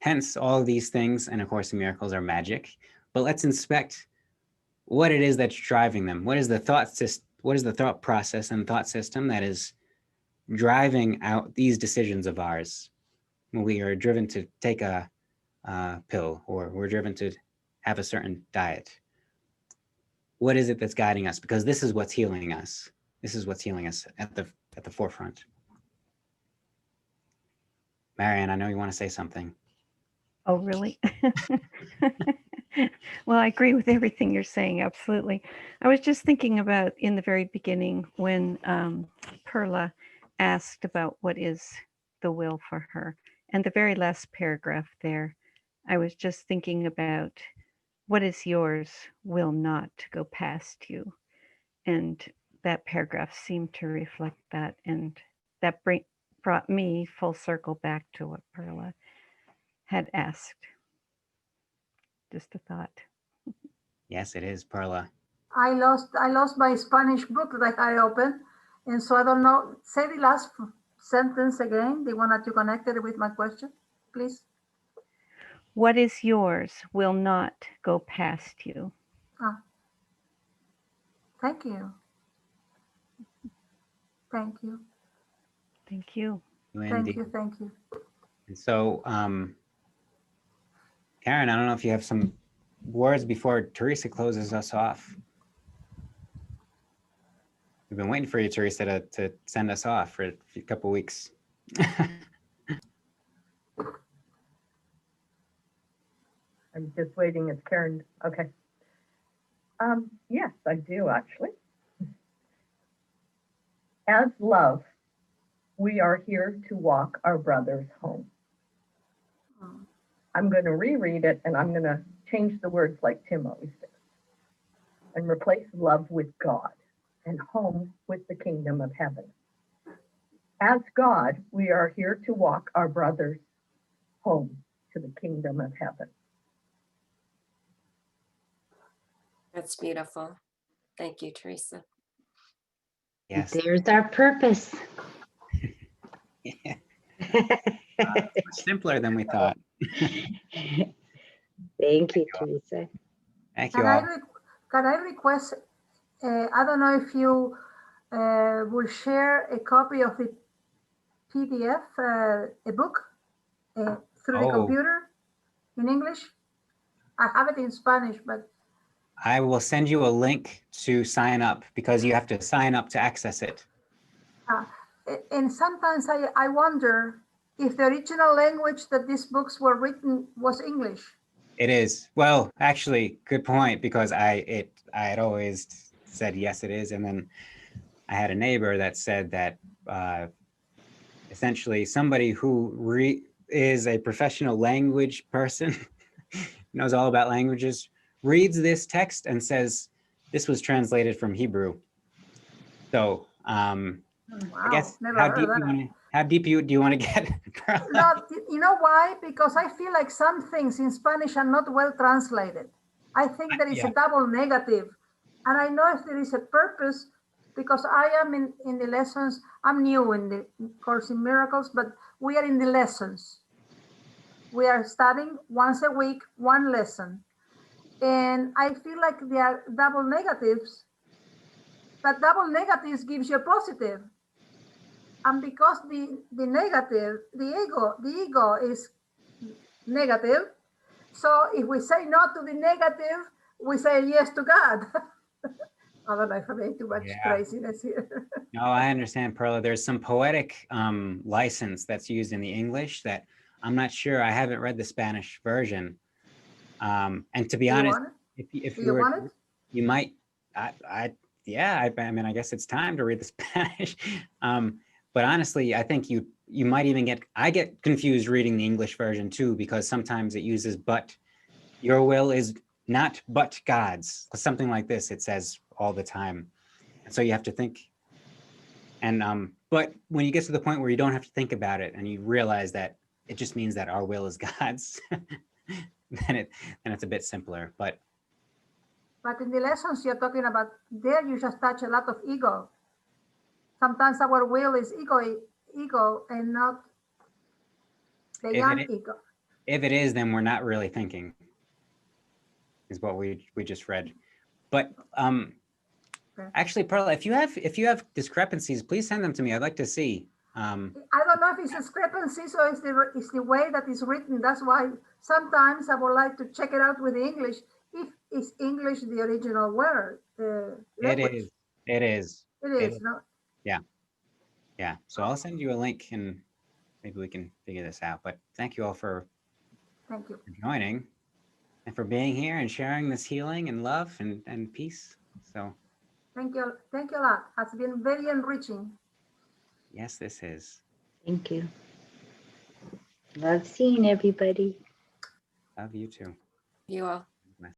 hence all of these things, and of course the miracles are magic, but let's inspect what it is that's driving them. What is the thought process and thought system that is driving out these decisions of ours when we are driven to take a pill, or we're driven to have a certain diet? What is it that's guiding us? Because this is what's healing us. This is what's healing us at the forefront. Marianne, I know you want to say something. Oh, really? Well, I agree with everything you're saying. Absolutely. I was just thinking about in the very beginning when Perla asked about what is the will for her. And the very last paragraph there, I was just thinking about what is yours will not go past you. And that paragraph seemed to reflect that. And that brought me full circle back to what Perla had asked. Just a thought. Yes, it is, Perla. I lost my Spanish book that I opened, and so I don't know. Say the last sentence again, the one that you connected with my question, please. What is yours will not go past you. Ah, thank you. Thank you. Thank you. Thank you. Thank you. And so, Karen, I don't know if you have some words before Teresa closes us off. We've been waiting for you, Teresa, to send us off for a couple weeks. I'm just waiting. It's Karen. Okay. Yes, I do actually. As love, we are here to walk our brothers home. I'm going to reread it, and I'm going to change the words like Tim always does, and replace love with God and home with the kingdom of heaven. As God, we are here to walk our brothers home to the kingdom of heaven. That's beautiful. Thank you, Teresa. Yes. There's our purpose. Yeah. Much simpler than we thought. Thank you, Teresa. Thank you all. Can I request, I don't know if you will share a copy of the PDF, a book through the computer in English? I have it in Spanish, but I will send you a link to sign up, because you have to sign up to access it. and sometimes I wonder if the original language that these books were written was English. It is. Well, actually, good point, because I had always said, yes, it is. And then I had a neighbor that said that essentially somebody who is a professional language person, knows all about languages, reads this text and says, this was translated from Hebrew. So Wow, I guess never how heard deep of that. do you want to get? No, you know why? Because I feel like some things in Spanish are not well translated. I think there is a double negative. And I know if there is a purpose, because I am in the lessons, I'm new in the Course in Miracles, but we are in the lessons. We are studying once a week, one lesson. And I feel like there are double negatives, but double negatives gives you a positive. And because the negative, the ego is negative. So if we say no to the negative, we say yes to God. I don't know if I'm making too much craziness here. No, I understand, Perla. There's some poetic license that's used in the English that I'm not sure. I haven't read the Spanish version. And to be honest, if you were, you might I mean, I guess it's time to read the Spanish. But honestly, I think you might even I get confused reading the English version too, because sometimes it uses but. Your will is not but God's. Something like this, it says all the time. And so you have to think. And but when you get to the point where you don't have to think about it and you realize that it just means that our will is God's, then it's a bit simpler. But in the lessons you're talking about, there you just touch a lot of ego. Sometimes our will is ego and not the young ego. if it is, then we're not really thinking, is what we just read. But Okay. actually, Perla, if you have discrepancies, please send them to me. I'd like to see. I don't know if it's discrepancies or it's the way that it's written. That's why sometimes I would like to check it out with the English. If is English the original word? Language. It is. It is. No? Yeah. So I'll send you a link and maybe we can figure this out. But thank you all for Thank you. joining and for being here and sharing this healing and love and peace. So Thank you a lot. It's been very enriching. yes, this is. Thank you. Love seeing everybody. Love you too. You all.